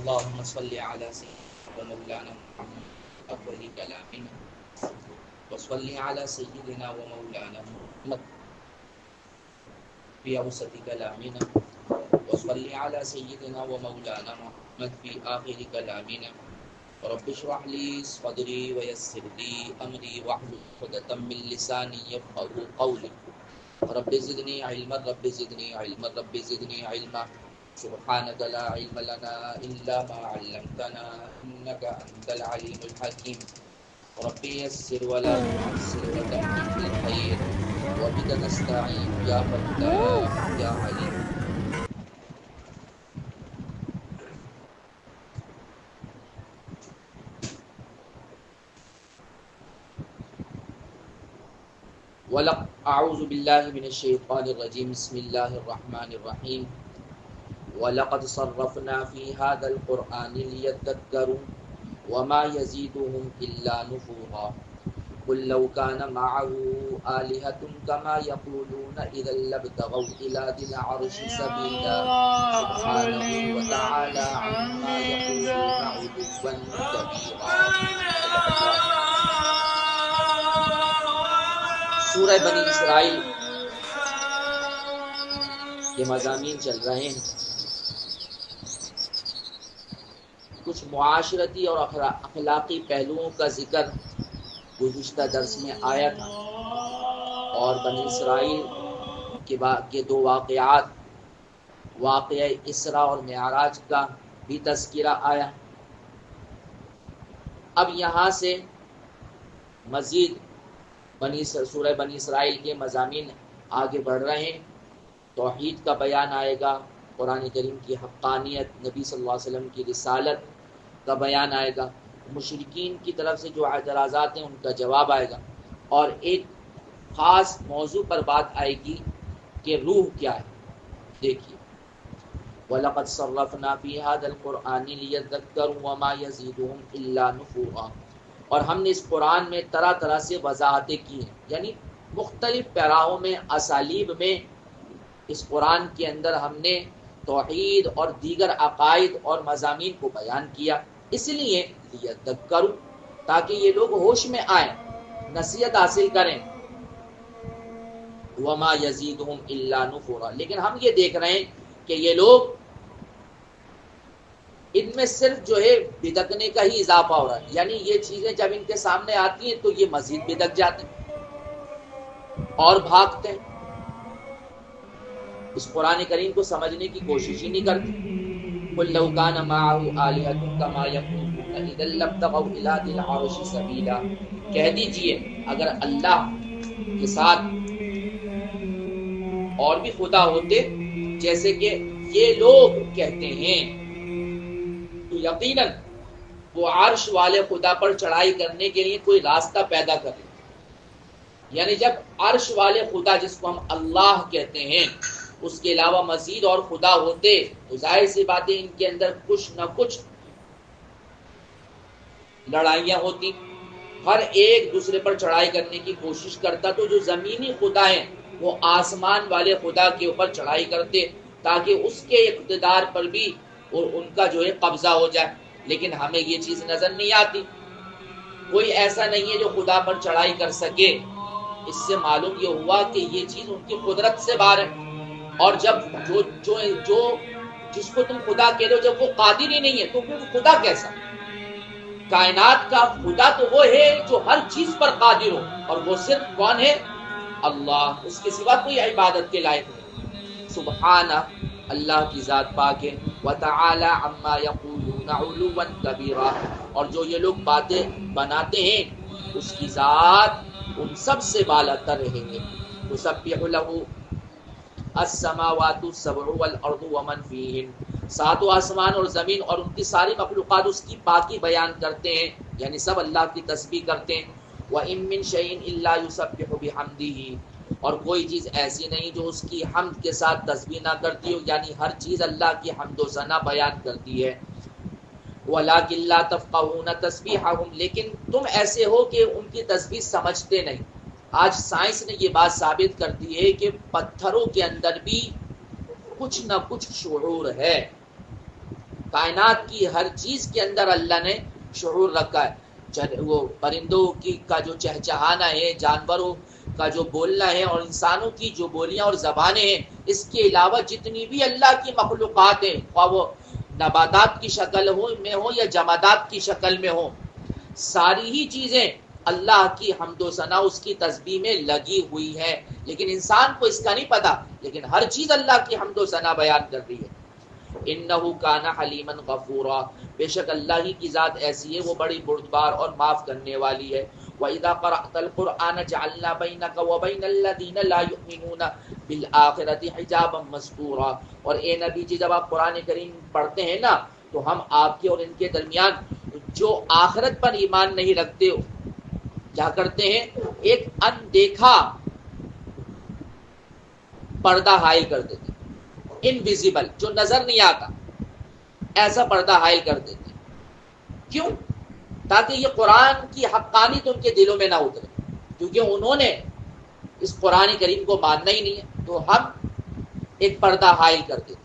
اللهم صل على سيدنا ومولانا محمد أول كلامنا وصل على سيدنا ومولانا محمد في أوسط كلامنا وصل على سيدنا ومولانا محمد في آخر كلامنا رب اشرح لي صدري ويسر لي أمري واحلل عقدة من لساني يفقهوا قولي رب زدني علما رب زدني علما رب زدني علما سبحانك لا علم لنا إلا ما علمتنا إنك أنت العليم الحكيم رب يسر ولا تعسر وتمم بالخير وبك نستعين يا فتاح يا عليم. اعوذ باللہ من الشیطان الرجیم بسم اللہ الرحمن الرحیم وَلَقَدْ صَرَّفْنَا فِي هَذَا الْقُرْآنِ لِيَذَّكَّرُوا وَمَا يَزِيدُهُمْ إِلَّا نُفُورًا قُلْ لَوْ كَانَ مَعَهُ آلِهَةٌ كَمَا يَقُولُونَ إِذًا لَابْتَغَوْا إِلَى ذِي الْعَرْشِ سَبِيلًا سُبْحَانَهُ وَتَعَالَى عَمَّا يَقُولُونَ عُلُوًّا كَبِيرًا. سورہ بنی اسرائیل کے مضامین چل رہے ہیں. کچھ معاشرتی اور اخلاقی پہلوؤں کا ذکر گزشتہ درس میں آیا تھا اور بنی اسرائیل کے دو واقعات واقعہ اسراء اور معراج کا بھی تذکرہ آیا. اب یہاں سے مزید سورہ بنی اسرائیل کے مضامین آگے بڑھ رہے ہیں. توحید کا بیان آئے گا، قرآن کریم کی حقانیت، نبی صلی اللہ علیہ وسلم کی رسالت کا بیان آئے گا، مشرکین کی طرف سے جو اعتراضات ہیں ان کا جواب آئے گا، اور ایک خاص موضوع پر بات آئے گی کہ روح کیا ہے. دیکھیے وَلَقَدْ صَرَّفْنَا فِي هَذَا الْقُرْآنِ لِيَذَّكَّرُوا وَمَا يَزِيدُهُمْ إِلَّا نُفُورًا. اور ہم نے اس قرآن میں طرح طرح سے وضاحتیں کی ہیں، یعنی مختلف پیراہوں میں، اسالیب میں اس قرآن کے اندر ہم نے توحید اور دیگر عقائد اور مضامین کو بیان کیا. اس لیے لیذکروا، تاکہ یہ لوگ ہوش میں آئیں، نصیحت حاصل کریں. وما یزیدہم الا نفورا، لیکن ہم یہ دیکھ رہے ہیں کہ یہ لوگ ان میں صرف جو ہے بدکنے کا ہی اضافہ ہو رہا ہے. یعنی یہ چیزیں جب ان کے سامنے آتی ہیں تو یہ مزید بدک جاتے ہیں اور بھاگتے ہیں، اس قرآن کریم کو سمجھنے کی کوشش ہی نہیں کرتے. قُلْ لَوْ كَانَ مَعَهُ آلِهَةٌ كَمَا يَقُولُونَ إِذًا لَابْتَغَوْا إِلَى ذِي الْعَرْشِ سَبِيلًا. کہہ دیجئے اگر اللہ کے ساتھ اور بھی خدا ہوتے جیسے کہ یہ لوگ کہتے ہیں تو یقیناً وہ عرش والے خدا پر چڑھائی کرنے کے لیے کوئی راستہ پیدا کرے. یعنی جب عرش والے خدا جس کو ہم اللہ کہتے ہیں اس کے علاوہ مزید اور خدا ہوتے تو ظاہر سی باتیں ان کے اندر کچھ نہ کچھ لڑائیاں ہوتی، ہر ایک دوسرے پر چڑھائی کرنے کی کوشش کرتا. تو جو زمینی خدا ہیں وہ آسمان والے خدا کے اوپر چڑھائی کرتے تاکہ اس کے اقتدار پر بھی ان کا جو ہے قبضہ ہو جائے. لیکن ہمیں یہ چیز نظر نہیں آتی، کوئی ایسا نہیں ہے جو خدا پر چڑھائی کر سکے. اس سے معلوم یہ ہوا کہ یہ چیز ان کی قدرت سے باہر ہے. اور جب جو جس کو تم خدا کہہ رہے ہو جب وہ قادر ہی نہیں ہے تو پھر خدا کیسا؟ کائنات کا خدا تو وہ ہے جو ہر چیز پر قادر ہو، اور وہ صرف کون ہے؟ اللہ. اس کے سوا کوئی عبادت کے لائق نہیں. سبحانہ، اللہ کی ذات پاک ہے. وَتَعَالَى عَمَّا يَقُولُونَ عُلُوًّا كَبِيرًا. اور جو یہ لوگ باتیں بناتے ہیں اس کی ذات ان سب سے بالا تر رہیں گے. تُسَبِّحُ لَهُ السماوات السبع والارض ومن فیہن. ساتوں آسمان اور زمین اور ان کی ساری مخلوقات اس کی پاکی بیان کرتے ہیں، یعنی سب اللہ کی تسبیح کرتے ہیں. وَإِن مِّن شَيْءٍ إِلَّا يُسَبِّحُ بِحَمْدِهِ. اور کوئی چیز ایسی نہیں جو اس کی حمد کے ساتھ تسبیح نہ کرتی ہو، یعنی ہر چیز اللہ کی حمد و ثنا بیان کرتی ہے. وَلَٰكِن لَّا تَفْقَهُونَ تَسْبِيحَهُمْ. لیکن تم ایسے ہو کہ ان کی تسبیح سمجھتے نہیں. آج سائنس نے یہ بات ثابت کر دی ہے کہ پتھروں کے اندر بھی کچھ نہ کچھ شعور ہے. کائنات کی ہر چیز کے اندر اللہ نے شعور رکھا ہے. وہ پرندوں کا جو چہچہانا ہے، جانوروں کا جو بولنا ہے، اور انسانوں کی جو بولیاں اور زبانیں ہیں، اس کے علاوہ جتنی بھی اللہ کی مخلوقات ہیں، خواہ وہ نباتات کی شکل میں ہو یا جمادات کی شکل میں ہو، ساری ہی چیزیں اللہ کی حمد و ثنا اس کی تسبیح میں لگی ہوئی ہے. لیکن انسان کو اس کا نہیں پتا، لیکن ہر چیز اللہ کی حمد و ثنا بیان کر رہی ہے. انہو کان حلیما غفورا، بے شک اللہ ہی کی ذات ایسی ہے، وہ بڑی بردبار اور معاف کرنے والی ہے. وَإِذَا قَرَأْتَ الْقُرْآنَ جَعَلْنَا بَيْنَكَ وَبَيْنَ الَّذِينَ لَا يُؤْمِنُونَ بِالْآخِرَةِ حِجَابًا مَسْتُورًا، اور اے نبی جی جب آپ قرآن کریم پڑھتے ہیں نا تو ہم آپ کے اور ان کے درمیان جو آخرت پر ایمان نہیں رکھتے ہو کیا کرتے ہیں، ایک اندیکھا پردہ حائل کر دیتے، انویزیبل، جو نظر نہیں آتا، ایسا پردہ حائل کر دیتے. کیوں؟ تاکہ یہ قرآن کی حقانیت ان کے دلوں میں نہ اترے، کیونکہ انہوں نے اس قرآن کریم کو ماننا ہی نہیں ہے، تو ہم ایک پردہ حائل کر دیتے.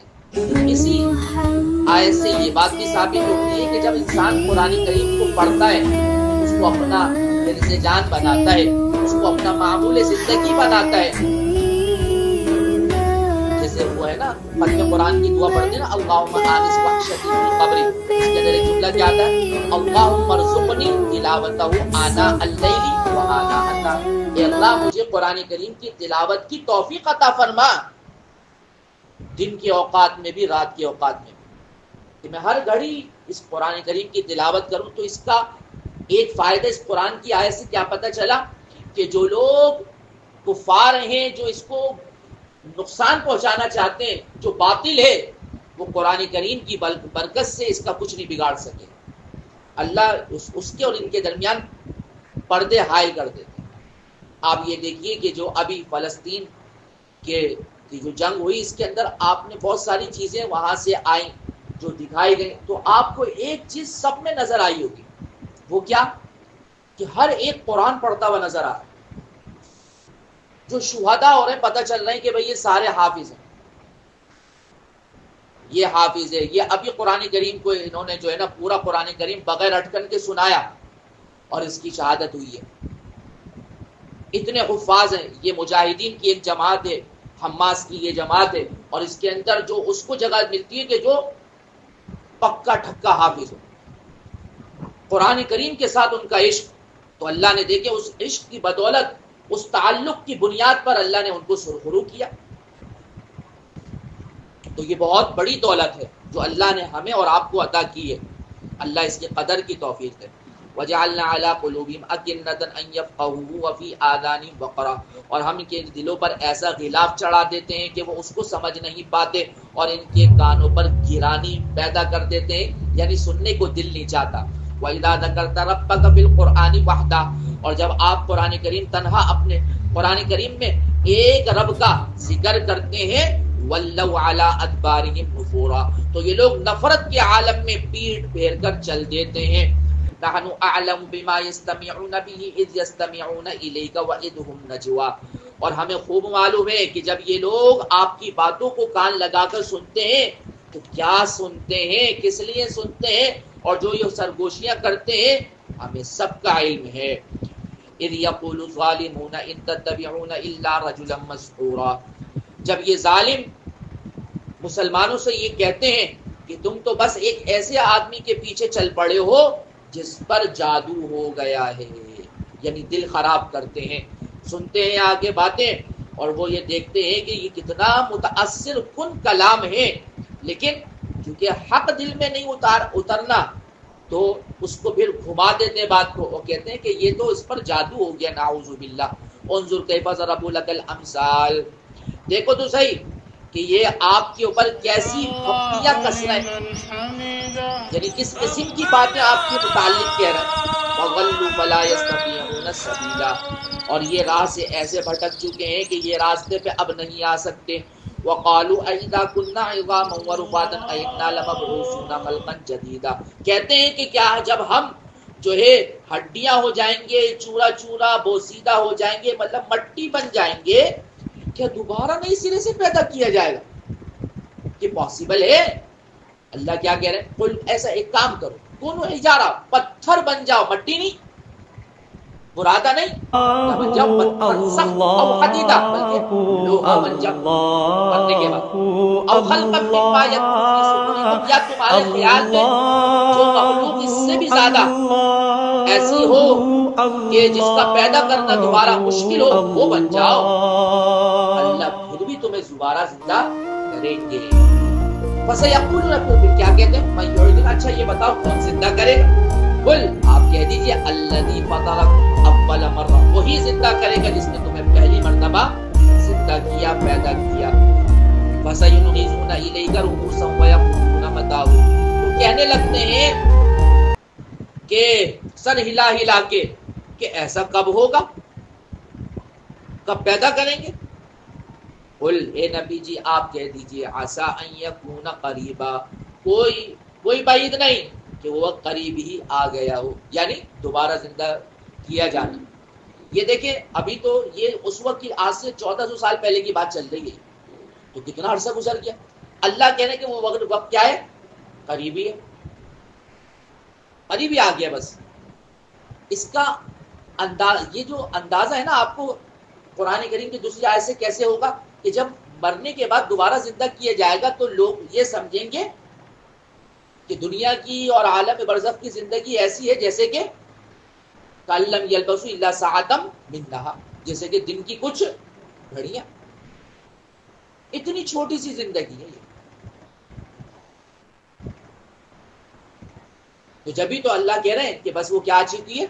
اسی آیت سے یہ بات بھی ثابت ہوتی ہے کہ جب انسان قرآن کریم کو پڑھتا ہے، اس کو اپنا حرز جان بناتا ہے، اس کو اپنا معمول زندگی بناتا ہے. جیسے وہ ہے نا ختم قرآن کی دعا پڑھتے ہیں نا، اللہم آنس وحشتی فی قبری، اس کے اندر ایک جملہ کیا آتا ہے، اللہم ارزقنی تلاوتہ آناء اللیل وآناء النہار، اے اللہ مجھے قرآن کریم کی تلاوت کی توفیق عطا فرما، دن کے اوقات میں بھی، رات کے اوقات میں بھی، کہ میں ہر گھڑی اس قرآن کریم کی تلاوت کروں. تو اس کا ایک فائدہ اس قرآن کی آیت سے کیا پتہ چلا کہ جو لوگ کفار ہیں، جو اس کو نقصان پہنچانا چاہتے ہیں، جو باطل ہے، وہ قرآن کریم کی برکت سے اس کا کچھ نہیں بگاڑ سکے. اللہ اس کے اور ان کے درمیان پردے حائل کر دیتے. آپ یہ دیکھیے کہ جو ابھی فلسطین کی جو جنگ ہوئی، اس کے اندر آپ نے بہت ساری چیزیں وہاں سے آئیں جو دکھائی گئی، تو آپ کو ایک چیز سب میں نظر آئی ہوگی، وہ کیا کہ ہر ایک قرآن پڑھتا ہوا نظر آ رہا ہے. جو شہداء ہو رہے ہیں، پتہ چل رہا ہے کہ بھئی یہ سارے حافظ ہیں، یہ حافظ ہے. یہ ابھی قرآن کریم کو انہوں نے جو ہے نا پورا قرآن کریم بغیر اٹکن کے سنایا اور اس کی شہادت ہوئی ہے. اتنے حفاظ ہیں. یہ مجاہدین کی ایک جماعت ہے، حماس کی یہ جماعت ہے، اور اس کے اندر جو اس کو جگہ ملتی ہے کہ جو پکا ٹھکا حافظ ہو، قرآن کریم کے ساتھ ان کا عشق. تو اللہ نے دیکھے اس عشق کی بدولت، اس تعلق کی بنیاد پر اللہ نے ان کو سرخرو کیا. تو یہ بہت بڑی دولت ہے جو اللہ نے ہمیں اور آپ کو عطا کی ہے. اللہ اس کی قدر کی توفیق ہے. وَجَعَلْنَا عَلَىٰ قُلُوبِهِمْ أَكِنَّةً أَن يَفْقَهُوهُ وَفِي آذَانِهِمْ وَقْرًا، اور ہم ان کے دلوں پر ایسا غلاف چڑھا دیتے ہیں کہ وہ اس کو سمجھ نہیں پاتے، اور ان کے کانوں پر گرانی پیدا کر دیتے ہیں، یعنی سننے کو دل نہیں چاہتا. وَإِذَا ذَكَرْتَ رَبَّكَ فِي الْقُرْآنِ وَحْدَهُ، اور جب آپ قرآن کریم تنہا اپنے قرآن کریم میں ایک رب کا ذکر کرتے ہیں، وَلَّوْا عَلَىٰ أَدْبَارِهِمْ نُفُورًا، تو یہ لوگ نفرت کے عالم میں پیٹ پھیر کر چل دیتے ہیں. نحن اعلم بما يستمعون به اذ يستمعون اليك واذ هم نجوا، اور ہمیں خوب معلوم ہے کہ جب یہ لوگ آپ کی باتوں کو کان لگا کر سنتے ہیں تو کیا سنتے ہیں، کس لیے سنتے ہیں، اور جو یہ سرگوشیاں کرتے ہیں ہمیں سب کا علم ہے. اذ يقول الظالمون ان تتبعون الا رجلا مسحورا، جب یہ ظالم مسلمانوں سے یہ کہتے ہیں کہ تم تو بس ایک ایسے آدمی کے پیچھے چل پڑے ہو جس پر جادو ہو گیا ہے، یعنی دل خراب کرتے ہیں. سنتے ہیں آگے باتیں اور وہ یہ دیکھتے ہیں کہ یہ کتنا متاثر کن کلام ہے، لیکن کیونکہ حق دل میں نہیں اترنا تو اس کو پھر گھما دیتے ہیں بات کو، اور کہتے ہیں کہ یہ تو اس پر جادو ہو گیا، نعوذ باللہ. انظر کیف ضربوا لک الامثال، دیکھو تو صحیح کہ یہ آپ کے اوپر کیسی پھپتیاں کس رہے ہیں، یعنی کس قسم کی باتیں آپ کے متعلق کہہ رہے ہیں. وَضَلُّوا فَلَا يَسْتَطِيعُونَ سَبِيلًا، اور یہ راہ سے ایسے بھٹک چکے ہیں کہ یہ راستے پہ اب نہیں آ سکتے. وَقَالُوا أَإِذَا كُنَّا عِظَامًا وَرُفَاتًا أَإِنَّا لَمَبْعُوثُونَ خَلْقًا جَدِيدًا، کہتے ہیں کہ کیا جب ہم جو ہے ہڈیاں ہو جائیں گے، چورا چورا بوسیدہ ہو جائیں گے، مطلب مٹی بن جائیں گے، کیا دوبارہ نئی سرے سے پیدا کیا جائے گا؟ کہ پاسبل ہے؟ اللہ کیا کہہ رہے ہیں؟ قل ایسا ایک کام کرو، کونو حجارہ، پتھر بن جاؤ، مٹی نہیں، برادہ نہیں، کیا بن جاؤ؟ پتھر سخت، او حدیدہ، بلکہ لوہا بن جاؤ مرنے کے بعد، او خلقا مما یکبر فی صدورکم، یا تمہارے خیال میں جو مخلوق اس سے بھی زیادہ ایسی ہو کہ جس کا پیدا کرنا دوبارہ مشکل ہو، وہ بن جاؤ، اللہ پھر بھی تمہیں دوبارہ زندہ کریں گے۔ فَسَيَقُولُونَ، پھر کیا کہتے ہیں؟ مَن یُعِیدُنَا، اچھا یہ بتاؤ کون زندہ کرے گا؟ قل، آپ کہہ دیجئے الذی فطرکم اول مرہ، وہی زندہ کرے گا جس نے تمہیں پہلی مرتبہ زندہ کیا، پیدا کیا۔ فَسَيُنْغِضُونَ إِلَيْكَ رُءُوسَهُمْ وَيَقُولُونَ مَتَىٰ، تو کہنے لگتے ہیں کہ سر ہلا ہلا کے کہ ایسا کب ہوگا، کب پیدا کریں گے؟ قل، اے نبی جی آپ کہہ دیجئے عسیٰ ان یکون قریبا، کوئی بعید نہیں کہ وہ وقت قریب ہی آ گیا ہو، یعنی دوبارہ زندہ کیا جانا۔ یہ دیکھیں ابھی تو یہ اس وقت کی آج سے 1400 سال پہلے کی بات چل رہی ہے، تو کتنا عرصہ گزر گیا۔ اللہ کہہ رہے کہ وہ وقت کیا ہے؟ قریبی ہے، قریبی آ گیا بس۔ اس کا یہ جو اندازہ ہے نا آپ کو قرآن کریم کی دوسری آیت سے کیسے ہوگا کہ جب مرنے کے بعد دوبارہ زندہ کیا جائے گا تو لوگ یہ سمجھیں گے کہ دنیا کی اور عالم برزخ کی زندگی ایسی ہے جیسے کہ کَلَّمْ يَلْبَسُوا إِلَّا سَاعَةً مِّن نَّهَارٍ، جیسے کہ دن کی کچھ گھڑیاں، اتنی چھوٹی سی زندگی ہے یہ۔ تو جبھی تو اللہ کہہ رہے ہیں کہ بس وہ کیا آ چکی ہے؟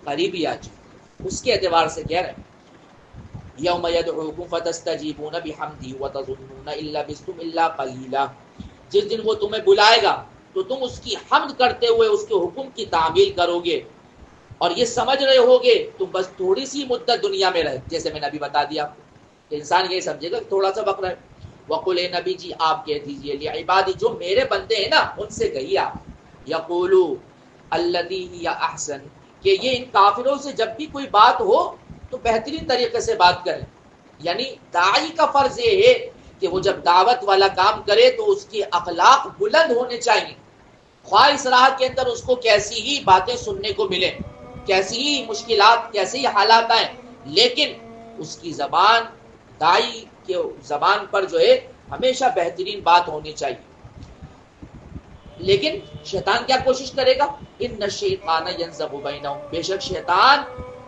قریبی آ چکی، اس کے اعتبار سے کہہ رہے ہیں یوم یدعوکم فتستجیبون بحمدہ وتظنون ان لبثتم الا قلیلا، جس دن وہ تمہیں بلائے گا تو تم اس کی حمد کرتے ہوئے اس کے حکم کی تعمیل کرو گے، اور یہ سمجھ رہے ہوگے تم بس تھوڑی سی مدت دنیا میں رہے، جیسے میں نے ابھی بتا دیا کہ انسان یہ سمجھے گا کہ تھوڑا سا وقت رہے۔ وقل، اے نبی جی آپ کہہ دیجئے لعبادی، جو میرے بندے ہیں نا ان سے کہیے آپ، یقولو الذی ہی احسن، کہ یہ ان کافروں سے جب بھی کوئی بات ہو تو بہترین طریقے سے بات کریں، یعنی داعی کا فرض یہ ہے کہ وہ جب دعوت والا کام کرے تو اس کے اخلاق بلند ہونے چاہیے، خواہ اس راہ کے اندر اس کو کیسی ہی باتیں سننے کو ملیں، کیسی ہی مشکلات، کیسے ہی حالات آئیں، لیکن اس کی زبان، داعی کے زبان پر جو ہے ہمیشہ بہترین بات ہونی چاہیے۔ لیکن شیطان کیا کوشش کرے گا؟ ان الشیطان ینزغ بینہم، بے شک شیطان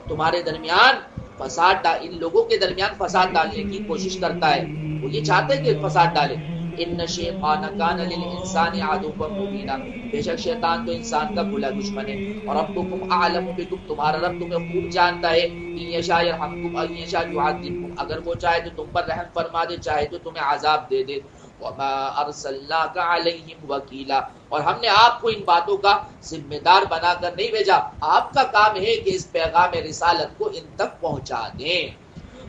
تمہارے درمیان فساد، ان لوگوں کے درمیان فساد ڈالنے کی کوشش کرتا ہے، وہ یہ چاہتے ہیں کہ فساد ڈالے۔ ان الشیطان کان للانسان عدوا مبینا، بے شک شیطان تو انسان کا بھلا دشمن ہے۔ اور ربکم اعلم بکم، تمہارا رب تمہیں خوب جانتا ہے، ان یشاء یرحمکم اور ان یشاء یعذبکم، اگر وہ چاہے تو تم پر رحم فرما دے، چاہے تو تمہیں عذاب دے دے۔ وما ارسلناک علیہم وکیلا، اور ہم نے آپ کو ان باتوں کا ذمہ دار بنا کر نہیں بھیجا، آپ کا کام ہے کہ اس پیغام رسالت کو ان تک پہنچا دیں۔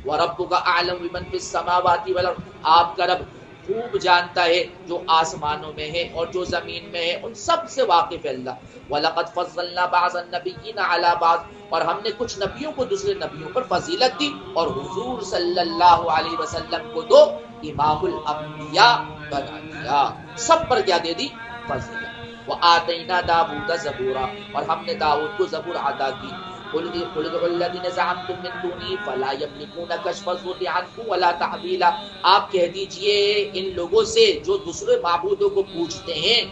وَرَبُّكَ أَعْلَمُ بِمَنْ فِي السَّمَاوَاتِ وَالْأَرْضِ، آپ کا رب خوب جانتا ہے جو آسمانوں میں ہے اور جو زمین میں ہے، ان سب سے واقف ہے اللہ۔ وَلَقَدْ فَضَّلْنَا بَعْضَ النَّبِيِّينَ عَلَى بَعْضٍ، اور ہم نے کچھ نبیوں کو دوسرے نبیوں پر فضیلت دی، اور حضور صلی اللہ علیہ وسلم کو تو امام الانبیاء بنا دیا، سب پر کیا دے دی؟ فضیلت۔ وَآتَيْنَا دَاوُودَ زَبُورًا، اور ہم نے داؤد کو زبور عطا کی۔ قُلْ ادْعُوا الَّذِينَ زَعَمْتُم مِّن دُونِهِ فَلَا يَمْلِكُونَ كَشْفَ الضُّرِّ عَنكُمْ وَلَا تَحْوِيلًا، آپ کہہ دیجئے ان لوگوں سے جو دوسرے معبودوں کو پوجتے ہیں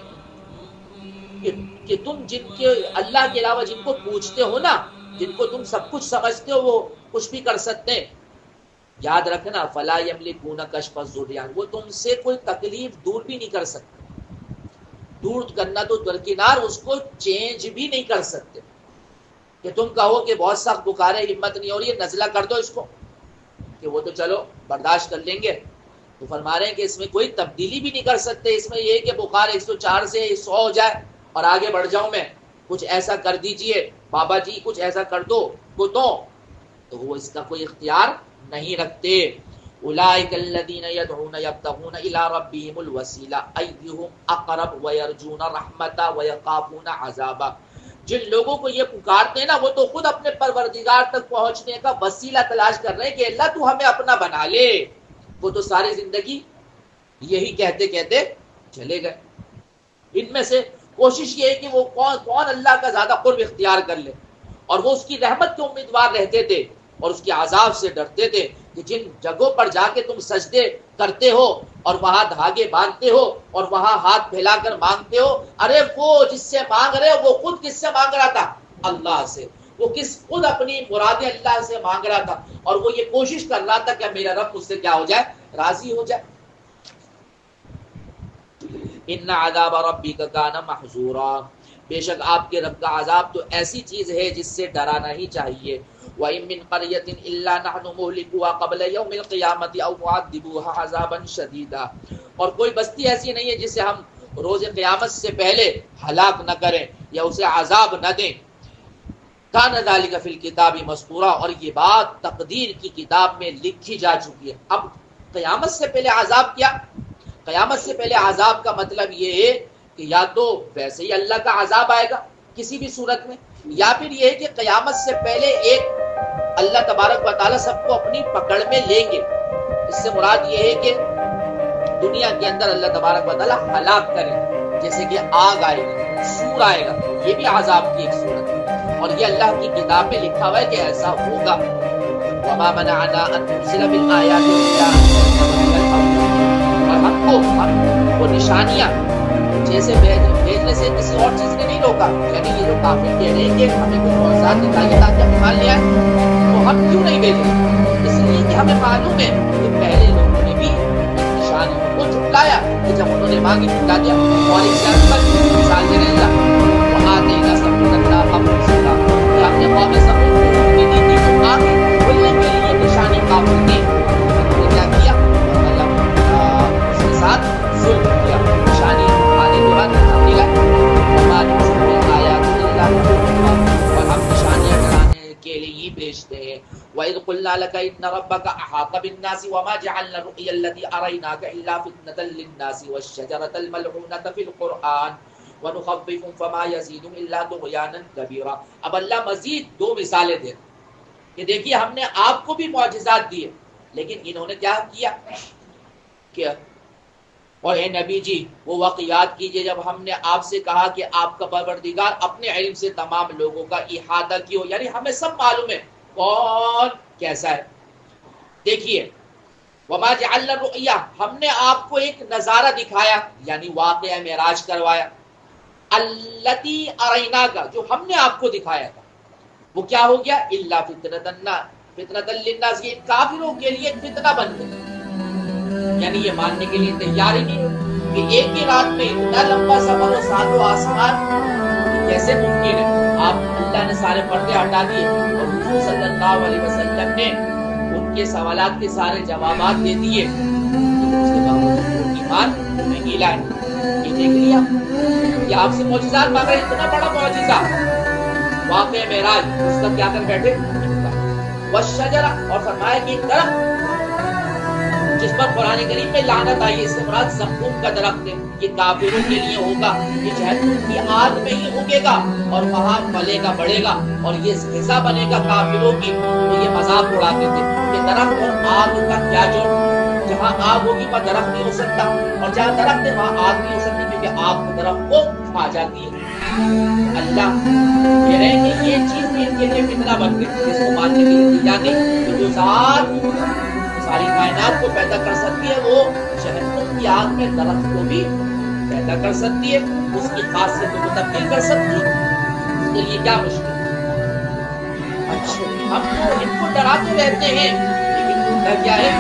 کہ تم جن کے اللہ کے علاوہ جن کو پوجتے ہو نا، جن کو تم سب کچھ سمجھتے ہو وہ کچھ بھی کر سکتے ہیں، یاد رکھنا فَلَا يَمْلِكُونَ كَشْفَ الضُّرِّ عَنكُمْ، وہ تم سے کوئی تکلیف دور بھی نہیں کر سکتے، دور کرنا تو درکنار، اس کو چینج بھی نہیں کر سکتے، کہ تم کہو کہ بہت سخت بخار ہے، ہمت نہیں ہو رہی ہے، نزلہ کر دو اس کو، کہ وہ تو چلو برداشت کر لیں گے، تو فرما رہے ہیں کہ اس میں کوئی تبدیلی بھی نہیں کر سکتے، اس میں یہ کہ بخار 104 سے 100 ہو جائے اور آگے بڑھ جاؤں میں، کچھ ایسا کر دیجئے بابا جی، کچھ ایسا کر دو تو وہ اس کا کوئی اختیار نہیں رکھتے۔ اولئک الذین یدعون یبتغون الی ربہم الوسیلہ ایہم اقرب ویرجون رحمتہ ویخافون عذابہ، جن لوگوں کو یہ پکارتے ہیں نا وہ تو خود اپنے پروردگار تک پہنچنے کا وسیلہ تلاش کر رہے ہیں کہ اللہ تو ہمیں اپنا بنا لے، وہ تو ساری زندگی یہی کہتے کہتے چلے گئے۔ ان میں سے کوشش یہ ہے کہ وہ کون اللہ کا زیادہ قرب اختیار کر لے، اور وہ اس کی رحمت کے امیدوار رہتے تھے اور اس کے عذاب سے ڈرتے تھے کہ جن جگہوں پر جا کے تم سجدے کرتے ہو اور وہاں دھاگے باندھتے ہو اور وہاں ہاتھ پھیلا کر مانگتے ہو، ارے وہ جس سے مانگ رہے ہو وہ خود کس سے مانگ رہا تھا؟ اللہ سے. وہ خود اپنی مرادیں اللہ سے مانگ رہا تھا اور وہ یہ کوشش کر رہا تھا کہ میرا رب مجھ سے کیا ہو جائے؟ راضی ہو جائے. ان عذاب ربک کان محذورا، بے شک آپ کے رب کا عذاب تو ایسی چیز ہے جس سے ڈرانا ہی چاہیے. وَإِن مِّن قَرْيَةٍ إِلَّا نَحْنُ مُهْلِكُوهَا قَبْلَ يَوْمِ الْقِيَامَةِ أَوْ مُعَذِّبُوهَا عَذَابًا شَدِيدًا، اور کوئی بستی ایسی نہیں ہے جسے ہم روز قیامت سے پہلے ہلاک نہ کریں یا اسے عذاب نہ دیں. کان ذلک فی الکتاب مسطورا، اور یہ بات تقدیر کی کتاب میں لکھی جا چکی ہے. اب قیامت سے پہلے عذاب کیا؟ قیامت سے پہلے عذاب کا مطلب یہ ہے کہ یا تو ویسے ہی اللہ کا عذاب آئے گا کسی بھی صورت میں، یا پھر یہ ہے کہ قیامت سے پہلے ایک اللہ تبارک و تعالیٰ سب کو اپنی پکڑ میں لیں گے. اس سے مراد یہ ہے کہ دنیا کے اندر اللہ تبارک و تعالیٰ ہلاک کرے، جیسے کہ آگ آئے گی، سور آئے گا، یہ بھی عذاب کی ایک صورت ہے اور یہ اللہ کی کتاب میں لکھا ہوا ہے کہ ایسا ہوگا. وما منعنا ان نرسل بالآیات الا اور ہم کو نشانیاں جیسے بھیجنے سے کسی اور چیز نے نہیں روکا. یعنی یہ جو کافر کہہ رہے ہیں کہ ہمیں کوئی معجزات دکھائیے تاکہ ہم مان لے آئیں، تو ہم کیوں نہیں بھیجیں؟ اس لیے کہ ہمیں معلوم ہے کہ پہلے لوگوں نے بھی نشانیوں کو جھٹلایا کہ جب انہوں نے مانگی جھٹلا دیا. اور مثال دے رہے ہیں وہ آتے نہ سب ہم اپنے قوم سمجھ کو دی تھی تو آگے بولنے کے لیے نشانی کافر نے کیا کیا؟ اس کے ساتھ ظلم کیا. نشانی آنے کے بعد اور ہم نشانیاں کرانے کے لیے ہی بھیجتے ہیں. وَإِذْ قُلْنَا لَكَ إِنَّ رَبَّكَ أَحَاطَ بِالنَّاسِ وَمَا جَعَلْنَا الرُّؤْيَا الَّتِي أَرَيْنَاكَ إِلَّا فِتْنَةً لِلنَّاسِ وَالشَّجَرَةَ الْمَلْعُونَةَ فِي الْقُرْآنِ وَنُخَوِّفُهُمْ فَمَا يَزِيدُهُمْ إِلَّا طُغْيَانًا كَبِيرًا. اب اللہ مزید دو مثالیں دے کہ دیکھیے ہم نے آپ کو بھی معجزات دیے، لیکن انہوں نے کیا کیا کہ اور اے نبی جی وہ واقعات کیجئے جب ہم نے آپ سے کہا کہ آپ کا پروردگار اپنے علم سے تمام لوگوں کا احاطہ کیوں، یعنی ہمیں سب معلوم ہے کون کیسا ہے. دیکھیے وما جعلنا الرؤیا، ہم نے آپ کو ایک نظارہ دکھایا یعنی واقعہ معراج کروایا. التی اریناک، جو ہم نے آپ کو دکھایا تھا وہ کیا ہو گیا؟ الا فتنۃ للناس، یہ کافروں کے لیے فتنہ بن گیا. یعنی یہ ماننے کے لیے تیار ہی نہیں کہ ایک ہی رات میں اتنا لمبا سفر اور ساتوں آسمان کیسے ممکن ہے. آپ اللہ نے سارے پردے ہٹا دیے اور حضور صلی اللہ علیہ وسلم نے ان کے سوالات کے سارے جوابات دے دیے. اس کے باوجود ایمان نہیں لائے. یہ دیکھ لیا کہ آپ سے معجزات مانگ رہے، اتنا بڑا معجزہ واقعہ معراج، اس کا کیا کر بیٹھے؟ والشجرہ، اور فرمایا کہ ایک درخت جس پر قرآن کریم میں لعنت آئی ہے، اس سے مراد زقوم کا درخت ہے. یہ کافروں کے لیے ہوگا، یہ جہنم کی آگ میں ہی اگے گا اور وہاں پلے گا بڑھے گا اور یہ غذا بنے گا کافروں کی. تو یہ مذاق اڑاتے تھے کہ درخت اور آگ کا کیا جوڑ، جہاں آگ ہوگی وہاں درخت نہیں ہو سکتا اور جہاں درخت ہے وہاں آگ نہیں ہو سکتی کیونکہ آگ درخت کو کھا جاتی ہے. اللہ کہہ رہے ہیں کہ یہ چیز بھی ان کے لیے فتنہ بن گئی، جس کو ماننے کے لیے جانے کہ جو ذات ساری کائنات کو پیدا کر سکتی ہے وہ جہنم کی آگ میں درخت کو بھی پیدا کر سکتی ہے، اس کی خاصیت کو تبدیل کر سکتی ہے. اس کے لیے کیا مشکل؟ اچھا ہم تو ان کو ڈراتے رہتے ہیں لیکن ہوتا کیا ہے؟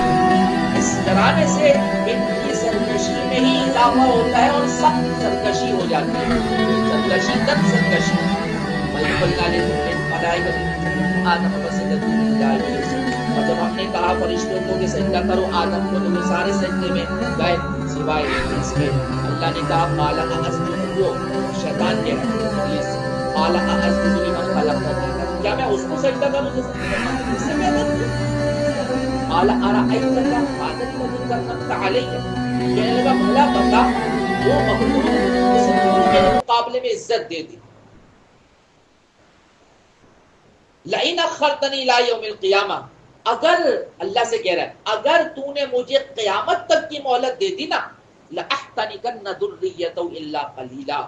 اس ڈرانے سے ان کی سرکشی میں ہی اضافہ ہوتا ہے اور سخت سرکشی ہو جاتی ہے. سرکشی تب سرکشی آدم اور جب ہم نے کہا فرشتوں کو کہ سجدہ کرو آدم کو، تو وہ سارے سجدے میں گئے سوائے ابلیس کے. اللہ نے کہا قال اسجد، وہ شیطان کے قال اسجد لمن خلقت طینا، کیا میں اس کو سجدہ کروں جو اس سے پیدا کیا؟ قال ارأیت هذا الذی کرمت علی، کہنے لگا بھلا بتا وہ مخلوق اس کے مقابلے میں عزت دے دی. لئن اخرتنی الی یوم القیامہ، اگر اللہ سے کہہ رہا ہے اگر تو نے مجھے قیامت تک کی مہلت دے دی نا لَأَحْتَنِكَنَّ ذُرِّيَّتَهُ إِلَّا قَلِيلًا،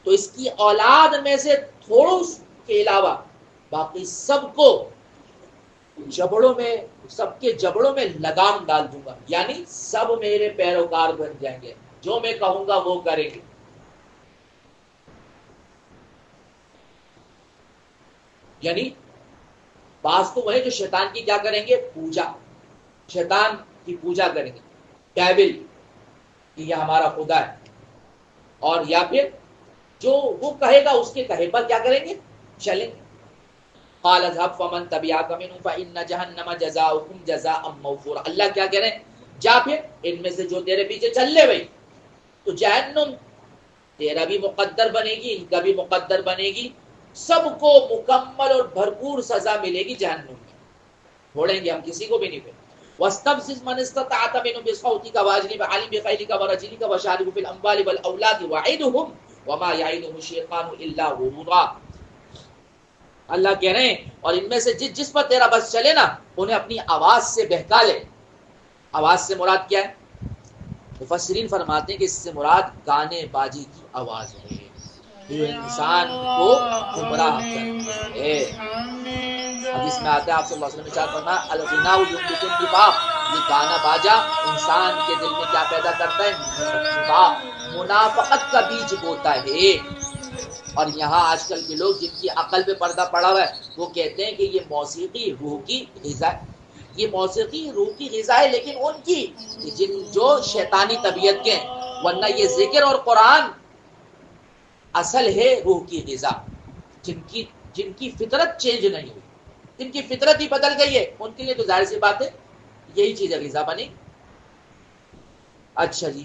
تو اس کی اولاد میں سے تھوڑوں کے علاوہ باقی سب کو جبڑوں میں، سب کے جبڑوں میں لگام ڈال دوں گا، یعنی سب میرے پیروکار بن جائیں گے، جو میں کہوں گا وہ کریں گے۔ یعنی بعض تو وہ ہے جو شیطان کی کیا کریں گے؟ پوجا، شیطان کی پوجا کریں گے، ڈیول کہ یہ ہمارا خدا ہے، اور یا پھر جو وہ کہے گا اس کے کہے پر کیا کریں گے؟ چلیں گے۔ قال اذهب فمن تبعك منهم فإن جهنم جزاؤكم جزاء موفورا، اللہ کیا کہہ رہے ہیں؟ جا پھر ان میں سے جو تیرے پیچھے چل لے بھائی، تو جہنم تیرا بھی مقدر بنے گی، ان کا بھی مقدر بنے گی، سب کو مکمل اور بھرپور سزا ملے گی جہنم میں، چھوڑیں گے ہم کسی کو بھی نہیں۔ پھر واستفزز من استطعت منهم بصوتك واجلب عليهم بخيلك ورجلك وشاركهم في الاموال والاولاد وعدهم وما يعدهم الشيطان الا غرورا، اللہ کہہ رہے ہیں اور ان میں سے جس پر تیرا بس چلے نا انہیں اپنی آواز سے بہکا لے۔ آواز سے مراد کیا ہے؟ مفسرین فرماتے ہیں کہ اس سے مراد گانے باجی کی آواز ہے، یہ انسان کو گمراہ کرتی ہے۔ حدیث میں آتا ہے آپ صلی اللہ علیہ وسلم نے ارشاد فرمایا الغناء ينبت النفاق، یہ گانا باجا انسان کے دل میں کیا پیدا کرتا ہے؟ منافقت کا بیج بوتا ہے۔ اور یہاں آج کل کے لوگ جن کی عقل پہ پردہ پڑا ہوا ہے وہ کہتے ہیں کہ یہ موسیقی روح کی غذا ہے، یہ موسیقی روح کی غذا ہے، لیکن ان کی جو شیطانی طبیعت کے ہیں، ورنہ یہ ذکر اور قرآن اصل ہے روح کی غذا، جن کی فطرت چینج نہیں ہوئی، جن کی فطرت ہی بدل گئی ہے، ان کے لیے تو ظاہر سی بات ہے یہی چیز غذا بنی۔ اچھا جی،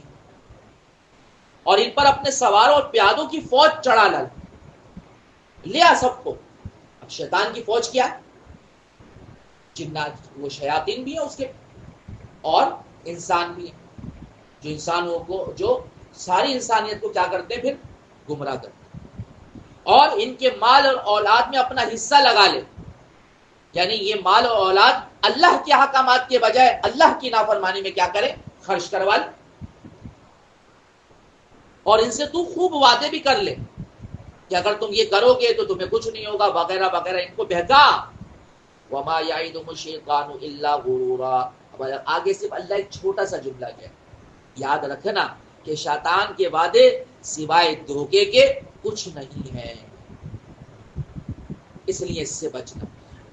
اور ان پر اپنے سواروں اور پیادوں کی فوج چڑھا لیا سب کو۔ اب شیطان کی فوج کیا ہے؟ جنات، وہ شیاطین بھی ہیں اس کے اور انسان بھی ہیں، جو انسانوں کو، جو ساری انسانیت کو کیا کرتے ہیں؟ پھر گمراہ کرتے ہیں، اور ان کے مال اور اولاد میں اپنا حصہ لگا لے، یعنی یہ مال اور اولاد اللہ کے احکامات کے بجائے اللہ کی نافرمانی میں کیا کرے؟ خرچ کروا لے، اور ان سے تو خوب وعدے بھی کر لے کہ اگر تم یہ کرو گے تو تمہیں کچھ نہیں ہوگا وغیرہ وغیرہ، ان کو بہکا۔ وما یعدہم الشیطان الا غرورا، اب آگے صرف اللہ ایک چھوٹا سا جملہ کیا، یاد رکھنا کہ شیطان کے وعدے سوائے دھوکے کے کچھ نہیں ہے، اس لیے اس سے بچنا۔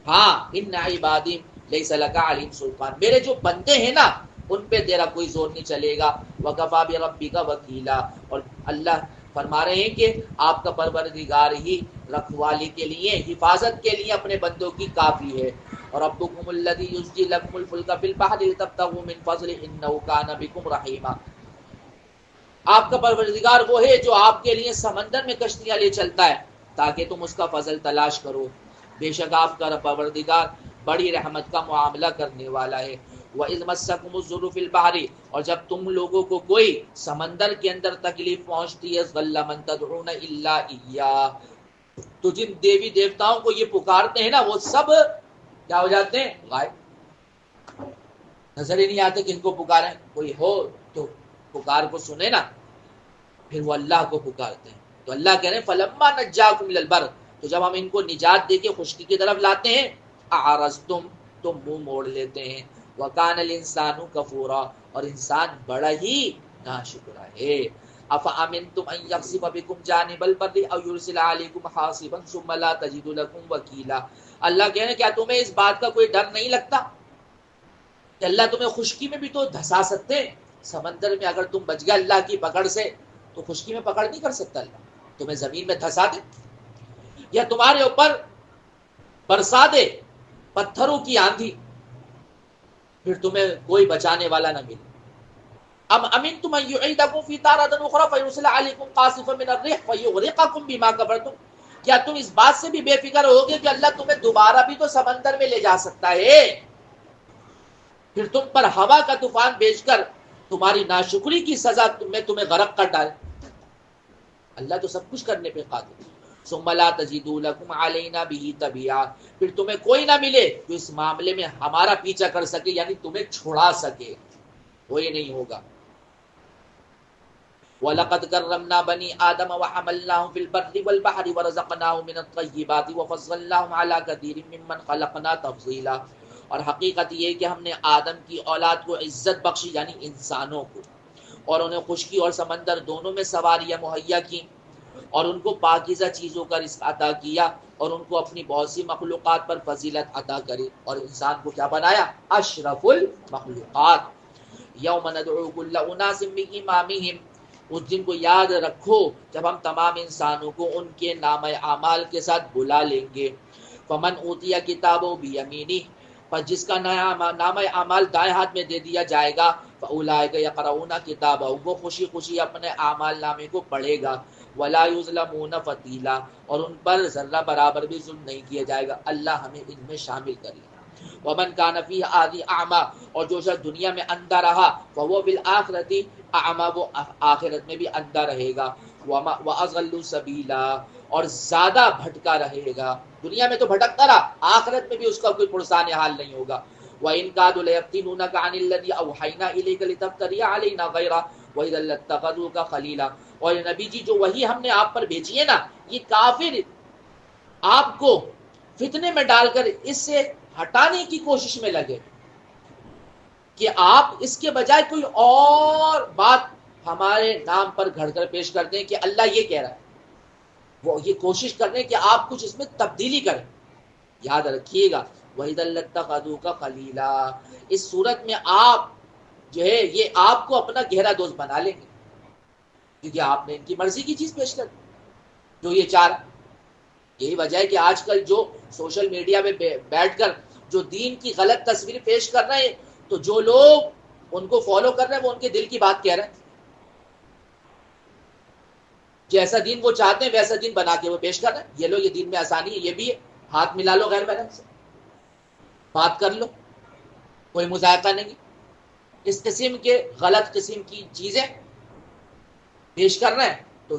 ہاں ان عبادی لیس لک علیہم سلطان، میرے جو بندے ہیں نا ان پہ تیرا کوئی زور نہیں چلے گا۔ وکفی بربک وکیلا، اور اللہ فرما رہے ہیں کہ آپ کا پروردگار ہی رکھوالی کے لیے، حفاظت کے لیے اپنے بندوں کی کافی ہے۔ اور ربکم الذی یزجی لکم الفلک فی البحر لتبتغوا من فضلہ انہ کان بکم رحیما، آپ کا پروردگار وہ ہے جو آپ کے لیے سمندر میں کشتیاں لے چلتا ہے تاکہ تم اس کا فضل تلاش کرو، بے شک آپ کا پروردگار بڑی رحمت کا معاملہ کرنے والا ہے۔ وَإِذْ مَسَّكُمُ الضُّرُّ فِي الْبَحْرِ، اور جب تم لوگوں کو کوئی سمندر کے اندر تکلیف پہنچتی ہے، ضَلَّ مَن تَدْعُونَ إِلَّا إِيَّاهُ، تو جن دیوی دیوتاؤں کو یہ پکارتے ہیں نا وہ سب کیا ہو جاتے ہیں؟ غائب، نظر ہی نہیں آتے کہ ان کو پکاریں، کوئی ہو تو پکار کو سنے نا، پھر وہ اللہ کو پکارتے ہیں۔ تو اللہ کہہ رہے ہیں فَلَمَّا نَجَّاكُمْ إِلَى الْبَرِّ، تو جب ہم ان کو نجات دے کے خشکی کی طرف لاتے ہیں، أَعْرَضْتُمْ، تم منہ موڑ لیتے ہیں، وَكَانَ الْإِنسَانُ كَفُورًا، اور انسان بڑا ہی ناشکرا ہے۔ أَفَأَمِنْتُمْ أَنْ يَخْسِفَ بِكُمْ جَانِبَ الْبَرِّ أَوْ يُرْسِلَ عَلَيْكُمْ حَاصِبًا ثُمَّ لَا تَجِدُوا لَكُمْ وَكِيلًا، اللہ کہہ رہے ہیں کیا تمہیں اس بات کا کوئی ڈر نہیں لگتا کہ اللہ تمہیں خشکی میں بھی تو دھسا سکتے ہیں، سمندر میں اگر تم بچ گئے اللہ کی پکڑ سے تو خشکی میں پکڑ نہیں کر سکتا اللہ، تمہیں زمین میں دھسا دے یا تمہارے اوپر برسا دے پتھروں کی آندھی، پھر تمہیں کوئی بچانے والا نہ ملے۔ ام امنتم ان یعیدکم فی تارۃ اخری فیرسل علیکم قاصفا من الريح فیغرقکم بما کفرتم، کیا تم اس بات سے بھی بے فکر ہوگے کہ اللہ تمہیں دوبارہ بھی تو سمندر میں لے جا سکتا ہے، پھر تم پر ہوا کا طوفان بھیج کر تمہاری ناشکری کی سزا میں تمہیں غرق کر ڈالے۔ اللہ تو سب کچھ کرنے پہ قادر ہے۔ ثم لا تجدوا لكم علينا به تبعا، پھر تمہیں کوئی نہ ملے جو اس معاملے میں ہمارا پیچھا کر سکے، یعنی تمہیں چھڑا سکے، کوئی نہیں ہوگا۔ وَلَقَدْ كَرَّمْنَا بَنِي آدَمَ وَحَمَلْنَاهُمْ فِي الْبَرِّ وَالْبَحْرِ وَرَزَقْنَاهُمْ مِنَ الطَّيِّبَاتِ وَفَضَّلْنَاهُمْ عَلَى كَثِيرٍ مِّمَّنْ خَلَقْنَا تَفْضِيلًا. اور حقیقت یہ کہ ہم نے آدم کی اولاد کو عزت بخشی، یعنی انسانوں کو، اور انہیں خشکی اور سمندر دونوں میں سواریاں مہیا کی، اور ان کو پاکیزہ چیزوں کا رزق عطا کیا، اور ان کو اپنی بہت سی مخلوقات پر فضیلت عطا کری، اور انسان کو کیا بنایا؟ اشرف المخلوقات. یوم ندعو کل اناس بامامہم، اس دن کو یاد رکھو جب ہم تمام انسانوں کو ان کے نام اعمال کے ساتھ بلا لیں گے. فمن اوتی کتابہ بیمینہ، پر جس کا نام اعمال دائیں ہاتھ میں دے دیا جائے گا، فاولئک یقرؤون کتابہ، وہ خوشی خوشی اپنے اعمال نامے کو پڑھے گا. ولا یظلمون فتیلا، اور ان پر ذرہ برابر بھی ظلم نہیں کیا جائے گا. اللہ ہمیں ان میں شامل کر لے. ومن کان فی هذه اعمی، اور جو شخص دنیا میں اندھا رہا، فهو بالآخرۃ اعمی، وہ آخرت میں بھی اندھا رہے گا. واضل سبیلا، اور زیادہ بھٹکا رہے گا. دنیا میں تو بھٹکتا رہا، آخرت میں بھی اس کا کوئی پرسان حال نہیں ہوگا. وَإِن كَادُوا لَيَفْتِنُونَكَ عَنِ الَّذِي أَوْحَيْنَا إِلَيْكَ لِتَفْتَرِيَ عَلَيْنَا غَيْرَهُ وَإِذًا لَّاتَّخَذُوكَ خَلِيلًا. اور نبی جی جو وحی ہم نے آپ پر بھیجی ہے نا، یہ کافر آپ کو فتنے میں ڈال کر اس سے ہٹانے کی کوشش میں لگے کہ آپ اس کے بجائے کوئی اور بات ہمارے نام پر گھڑ کر پیش کر دیں کہ اللہ یہ کہہ رہا ہے. وہ یہ کوشش کر رہے ہیں کہ آپ کچھ اس میں تبدیلی کریں. یاد رکھیے گا وَإِذًا لَّاتَّخَذُوكَ خَلِيلًا، اس صورت میں آپ جو ہے یہ آپ کو اپنا گہرا دوست بنا لیں گے، کیونکہ آپ نے ان کی مرضی کی چیز پیش کر دی جو یہ چاہ رہا. یہی وجہ ہے کہ آج کل جو سوشل میڈیا میں بیٹھ کر جو دین کی غلط تصویر پیش کر رہے ہیں، تو جو لوگ ان کو فالو کر رہے ہیں وہ ان کے دل کی بات کہہ رہے ہیں. جیسا دین وہ چاہتے ہیں ویسا دین بنا کے وہ پیش کر رہے ہیں. یہ لو یہ دین میں آسانی ہے، یہ بھی ہے، ہاتھ ملا لو غیر محرم سے، بات کر لو، کوئی مذائقہ نہیں. اس قسم کے غلط قسم کی چیزیں پیش کر رہے ہیں. تو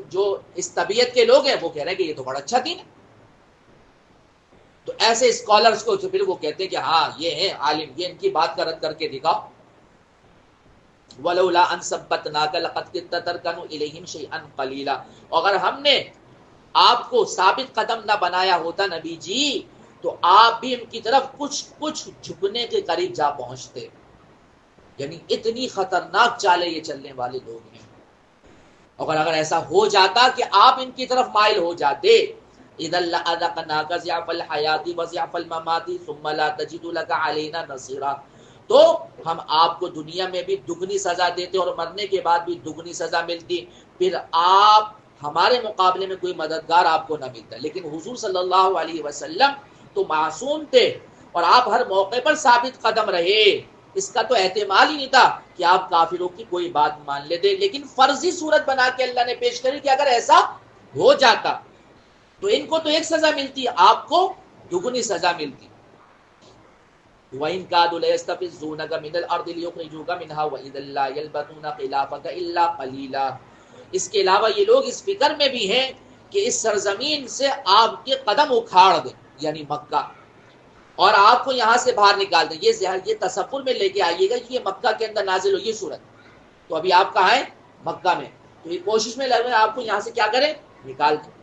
جو اس طبیعت کے لوگ ہیں وہ کہہ رہے ہیں کہ یہ تو بڑا اچھا دین ہے. تو ایسے اسکالرز کو پھر وہ کہتے ہیں کہ ہاں یہ ہیں عالم، یہ ان کی بات کا رد کر کے دکھاؤ. وَلَوْلَا أَن ثَبَّتْنَاكَ لَقَدْ كِدتَّ تَرْكَنُ إِلَيْهِمْ شَيْئًا قَلِيلًا. اگر ہم نے آپ کو ثابت قدم نہ بنایا ہوتا نبی جی، تو آپ بھی ان کی طرف کچھ جھکنے کے قریب جا پہنچتے. یعنی اتنی خطرناک چالیں یہ چلنے والے لوگ ہیں. اگر ایسا ہو جاتا کہ آپ ان کی طرف مائل ہو جاتے، اذا لأذقناك ضعف الحیات وضعف الممات ثم لا تجد لك علينا نصيرا. تو ہم آپ کو دنیا میں بھی دگنی سزا دیتے اور مرنے کے بعد بھی دگنی سزا ملتی، پھر آپ ہمارے مقابلے میں کوئی مددگار آپ کو نہ ملتا. لیکن حضور صلی اللہ علیہ وسلم تو معصوم تھے، اور آپ ہر موقع پر ثابت قدم رہے. اس کا تو احتمال ہی نہیں تھا کہ آپ کافروں کی کوئی بات مان لیتے. لیکن فرضی صورت بنا کے اللہ نے پیش کری کہ اگر ایسا ہو جاتا تو ان کو تو ایک سزا ملتی، آپ کو دگنی سزا ملتی. وَإِن كَادُوا لَيَسْتَفِزُّونَكَ مِنَ الْأَرْضِ لِيُخْرِجُوكَ مِنْهَا وَإِذًا لَّا يَلْبَثُونَ خِلَافَكَ إِلَّا قَلِيلًا. اس کے علاوہ یہ لوگ اس فکر میں بھی ہیں کہ اس سرزمین سے آپ کے قدم اکھاڑ دیں، یعنی مکہ، اور آپ کو یہاں سے باہر نکال دیں. یہ تصور میں لے کے آئیے گا کہ یہ مکہ کے اندر نازل ہوئی صورت، تو ابھی آپ کہاں ہیں؟ مکہ میں. تو یہ کوشش میں لگ رہے ہیں آپ کو یہاں سے کیا کریں؟ نکال دیں.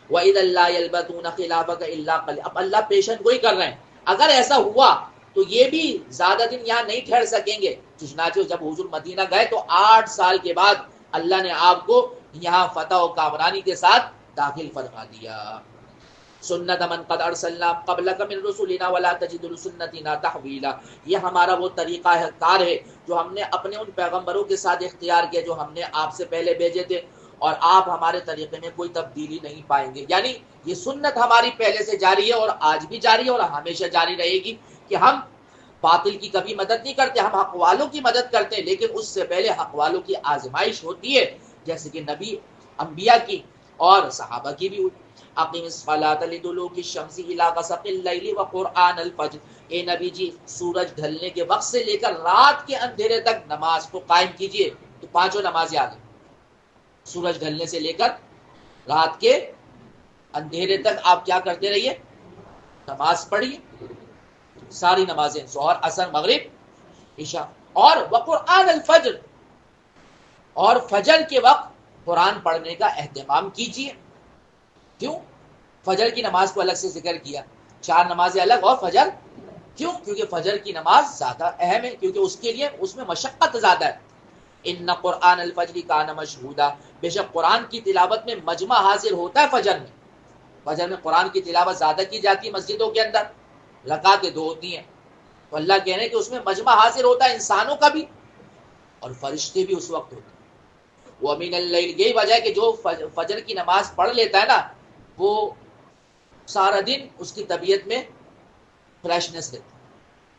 وَإِذًا لَّا يَلْبَثُونَ خِلَافَكَ إِلَّا قَلِيلًا. اب اللہ پیشن گوئی کر رہے ہیں، اگر ایسا ہوا تو یہ بھی زیادہ دن یہاں نہیں ٹھہر سکیں گے. چنانچہ جب حضور مدینہ گئے تو 8 سال کے بعد اللہ نے آپ کو یہاں فتح و کامرانی کے ساتھ داخل فرما دیا. سنت من قد ارسلنا قبلک من رسولنا ولا تجد لسنتنا تحویلا. یہ ہمارا وہ طریقہ کار ہے جو ہم نے اپنے ان پیغمبروں کے ساتھ اختیار کیا جو ہم نے آپ سے پہلے بھیجے تھے، اور آپ ہمارے طریقے میں کوئی تبدیلی نہیں پائیں گے. یعنی یہ سنت ہماری پہلے سے جاری ہے اور آج بھی جاری ہے اور ہمیشہ جاری رہے گی کہ ہم باطل کی کبھی مدد نہیں کرتے، ہم حق والوں کی مدد کرتے ہیں، لیکن اس سے پہلے حق والوں کی آزمائش ہوتی ہے، جیسے کہ نبی انبیاء کی اور صحابہ کی بھی ہوئی. اقیم الصلاۃ لدلوک الشمس الی غسق اللیل وقرآن الفجر. اے نبی جی سورج ڈھلنے کے وقت سے لے کر رات کے اندھیرے تک نماز کو قائم کیجئے. تو 5 نمازیں آ گئی. سورج ڈھلنے سے لے کر رات کے اندھیرے تک آپ کیا کرتے رہیے؟ نماز پڑھیے، ساری نمازیں، ظہر، عصر، مغرب، عشاء. اور وقرآن الفجر، اور فجر کے وقت قرآن پڑھنے کا اہتمام کیجیے. کیوں؟ فجر کی نماز کو الگ سے ذکر کیا, 4 نمازیں الگ اور فجر. کیوں؟ کیونکہ فجر کی نماز زیادہ اہم ہے, کیونکہ اس کے لیے اس میں مشقت زیادہ ہے. ان قرآن الفجر کان مشہودا, بے شک قرآن کی تلاوت میں مجمع حاصل ہوتا ہے فجر میں. فجر میں قرآن کی تلاوت زیادہ کی جاتی ہے مسجدوں کے اندر, رکعتیں 2 ہوتی ہیں. تو اللہ کہہ رہے ہیں کہ اس میں مجمع حاصل ہوتا ہے انسانوں کا بھی, اور فرشتے بھی اس وقت ہوتے ہیں. وَمِنَ اللَّيْلِ, یہی وجہ ہے کہ جو فجر کی نماز پڑھ لیتا ہے نا, وہ سارا دن اس کی طبیعت میں فریشنس رہتی ہے.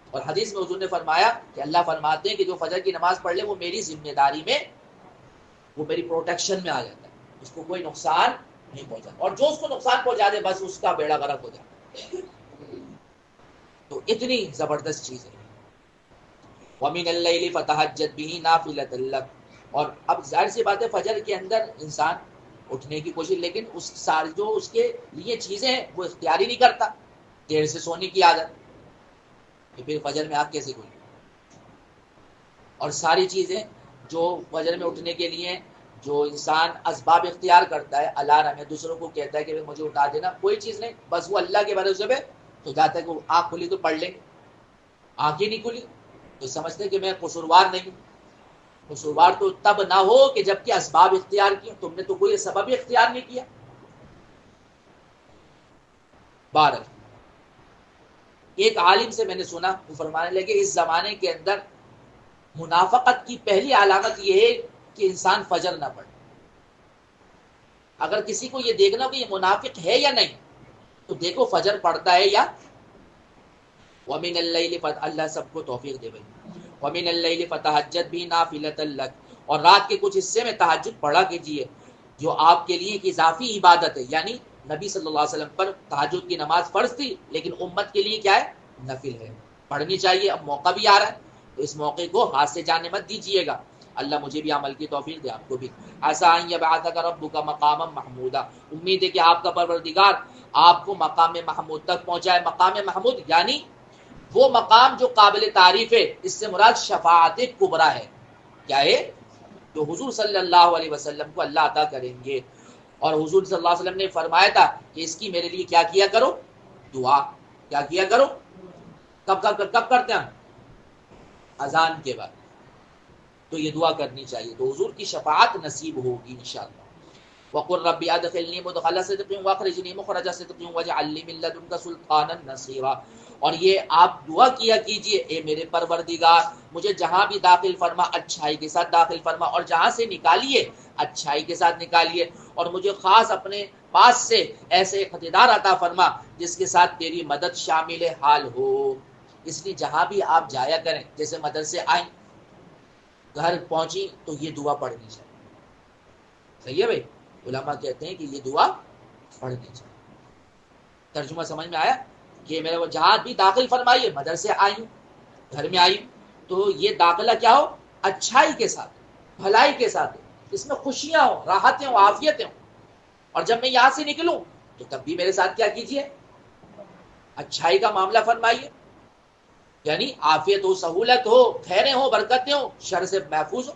اور حدیث میں حضور نے فرمایا کہ اللہ فرماتے ہیں کہ جو فجر کی نماز پڑھ لے وہ میری ذمہ داری میں, وہ میری پروٹیکشن میں آ جاتا ہے, اس کو کوئی نقصان نہیں پہنچاتا, اور جو اس کو نقصان پہنچا دے بس اس کا بیڑا غرق ہو جاتا ہے. تو اتنی زبردست چیز ہے. وَمِنَ اللَّيْلِ فَتَهَجَّدْ بِهِ نَافِلَةً لَكَ, اور اب ظاہر سی بات ہے فجر کے اندر انسان اٹھنے کی کوشش, لیکن اس جو اس کے لیے چیزیں ہیں وہ اختیار ہی نہیں کرتا. دیر سے سونے کی عادت, کہ پھر فجر میں آنکھ کیسے کھلی. اور ساری چیزیں جو فجر میں اٹھنے کے لیے جو انسان اسباب اختیار کرتا ہے, الارم ہے, دوسروں کو کہتا ہے کہ مجھے اٹھا دینا, کوئی چیز نہیں, بس وہ اللہ کے بھروسے پہ تو جاتا ہے کہ آنکھ کھلی تو پڑھ لیں, آنکھ ہی نہیں کھلی تو سمجھتے کہ میں قصوروار نہیں. قصوروار تو تب نہ ہو کہ جب کہ اسباب اختیار کیے, تم نے تو کوئی سبب ہی اختیار نہیں کیا. 12 ایک عالم سے میں نے سنا, وہ فرمانے لگے اس زمانے کے اندر منافقت کی پہلی علامت یہ ہے کہ انسان فجر نہ پڑھے. اگر کسی کو یہ دیکھنا کہ یہ منافق ہے یا نہیں, تو دیکھو فجر پڑھتا ہے یا. وَمِنَ اللَّيْلِ, اللہ سب کو توفیق دے بھائی. وَمِنَ اللَّيْلِ فَتَهَجَّدْ بِهِ نَافِلَةً لَكَ, اور رات کے کچھ حصے میں تہجد پڑھا کیجیے, جو آپ کے لیے ایک اضافی عبادت ہے. یعنی نبی صلی اللہ علیہ وسلم پر تہجد کی نماز فرض تھی, لیکن امت کے لیے کیا ہے, نفل ہے, پڑھنی چاہیے. اب موقع بھی آ رہا ہے, تو اس موقع کو ہاتھ سے جانے مت دیجیے گا. اللہ مجھے بھی عمل کی توفیق دے, آپ کو بھی. عسیٰ ان یبعثک ربک مقاما محمودا, امید ہے کہ آپ کا پروردگار آپ کو مقام محمود تک پہنچائے. مقام محمود یعنی وہ مقام جو قابل تعریف ہے, اس سے مراد شفاعت کبریٰ ہے. کیا ہے؟ جو حضور صلی اللہ علیہ وسلم کو اللہ عطا کریں گے. اور حضور صلی اللہ علیہ وسلم نے فرمایا تھا کہ اس کی میرے لیے کیا کیا کرو, دعا. کیا کیا کرو, کب کرتے ہیں, اذان کے بعد. تو یہ دعا کرنی چاہیے, تو حضور کی شفاعت نصیب ہوگی انشاءاللہ. وَقُلْ رَبِّ أَدْخِلْنِي مُدْخَلَ صِدْقٍ وَأَخْرِجْنِي مُخْرَجَ صِدْقٍ وَاجْعَلْ لِي مِن لَّدُنكَ سُلْطَانًا نَصِيرًا. اور یہ آپ دعا کیا کیجئے, اے میرے پروردگار مجھے جہاں بھی داخل فرما اچھائی کے ساتھ داخل فرما, اور جہاں سے نکالیے اچھائی کے ساتھ نکالیے, اور مجھے خاص اپنے پاس سے ایسے اقتدار عطا فرما جس کے ساتھ تیری مدد شامل حال ہو. اس لیے جہاں بھی آپ جایا کریں, جیسے مدرسے آئیں, گھر پہنچی, تو یہ دعا پڑھنی چاہیے. صحیح ہے بھائی, علماء کہتے ہیں کہ یہ دعا پڑھنی چاہیے. ترجمہ سمجھ میں آیا کہ میرے وہ جہاں بھی داخل فرمائیے, مدرسے آئی ہوں, گھر میں آئی ہوں, تو یہ داخلہ کیا ہو, اچھائی کے ساتھ, بھلائی کے ساتھ, اس میں خوشیاں ہوں, راحتیں ہوں, عافیتیں ہوں. اور جب میں یہاں سے نکلوں تو تب بھی میرے ساتھ کیا کیجیے, اچھائی کا معاملہ فرمائیے. یعنی عافیت ہو, سہولت ہو, خیریں ہو, برکتیں ہو, شر سے محفوظ ہو.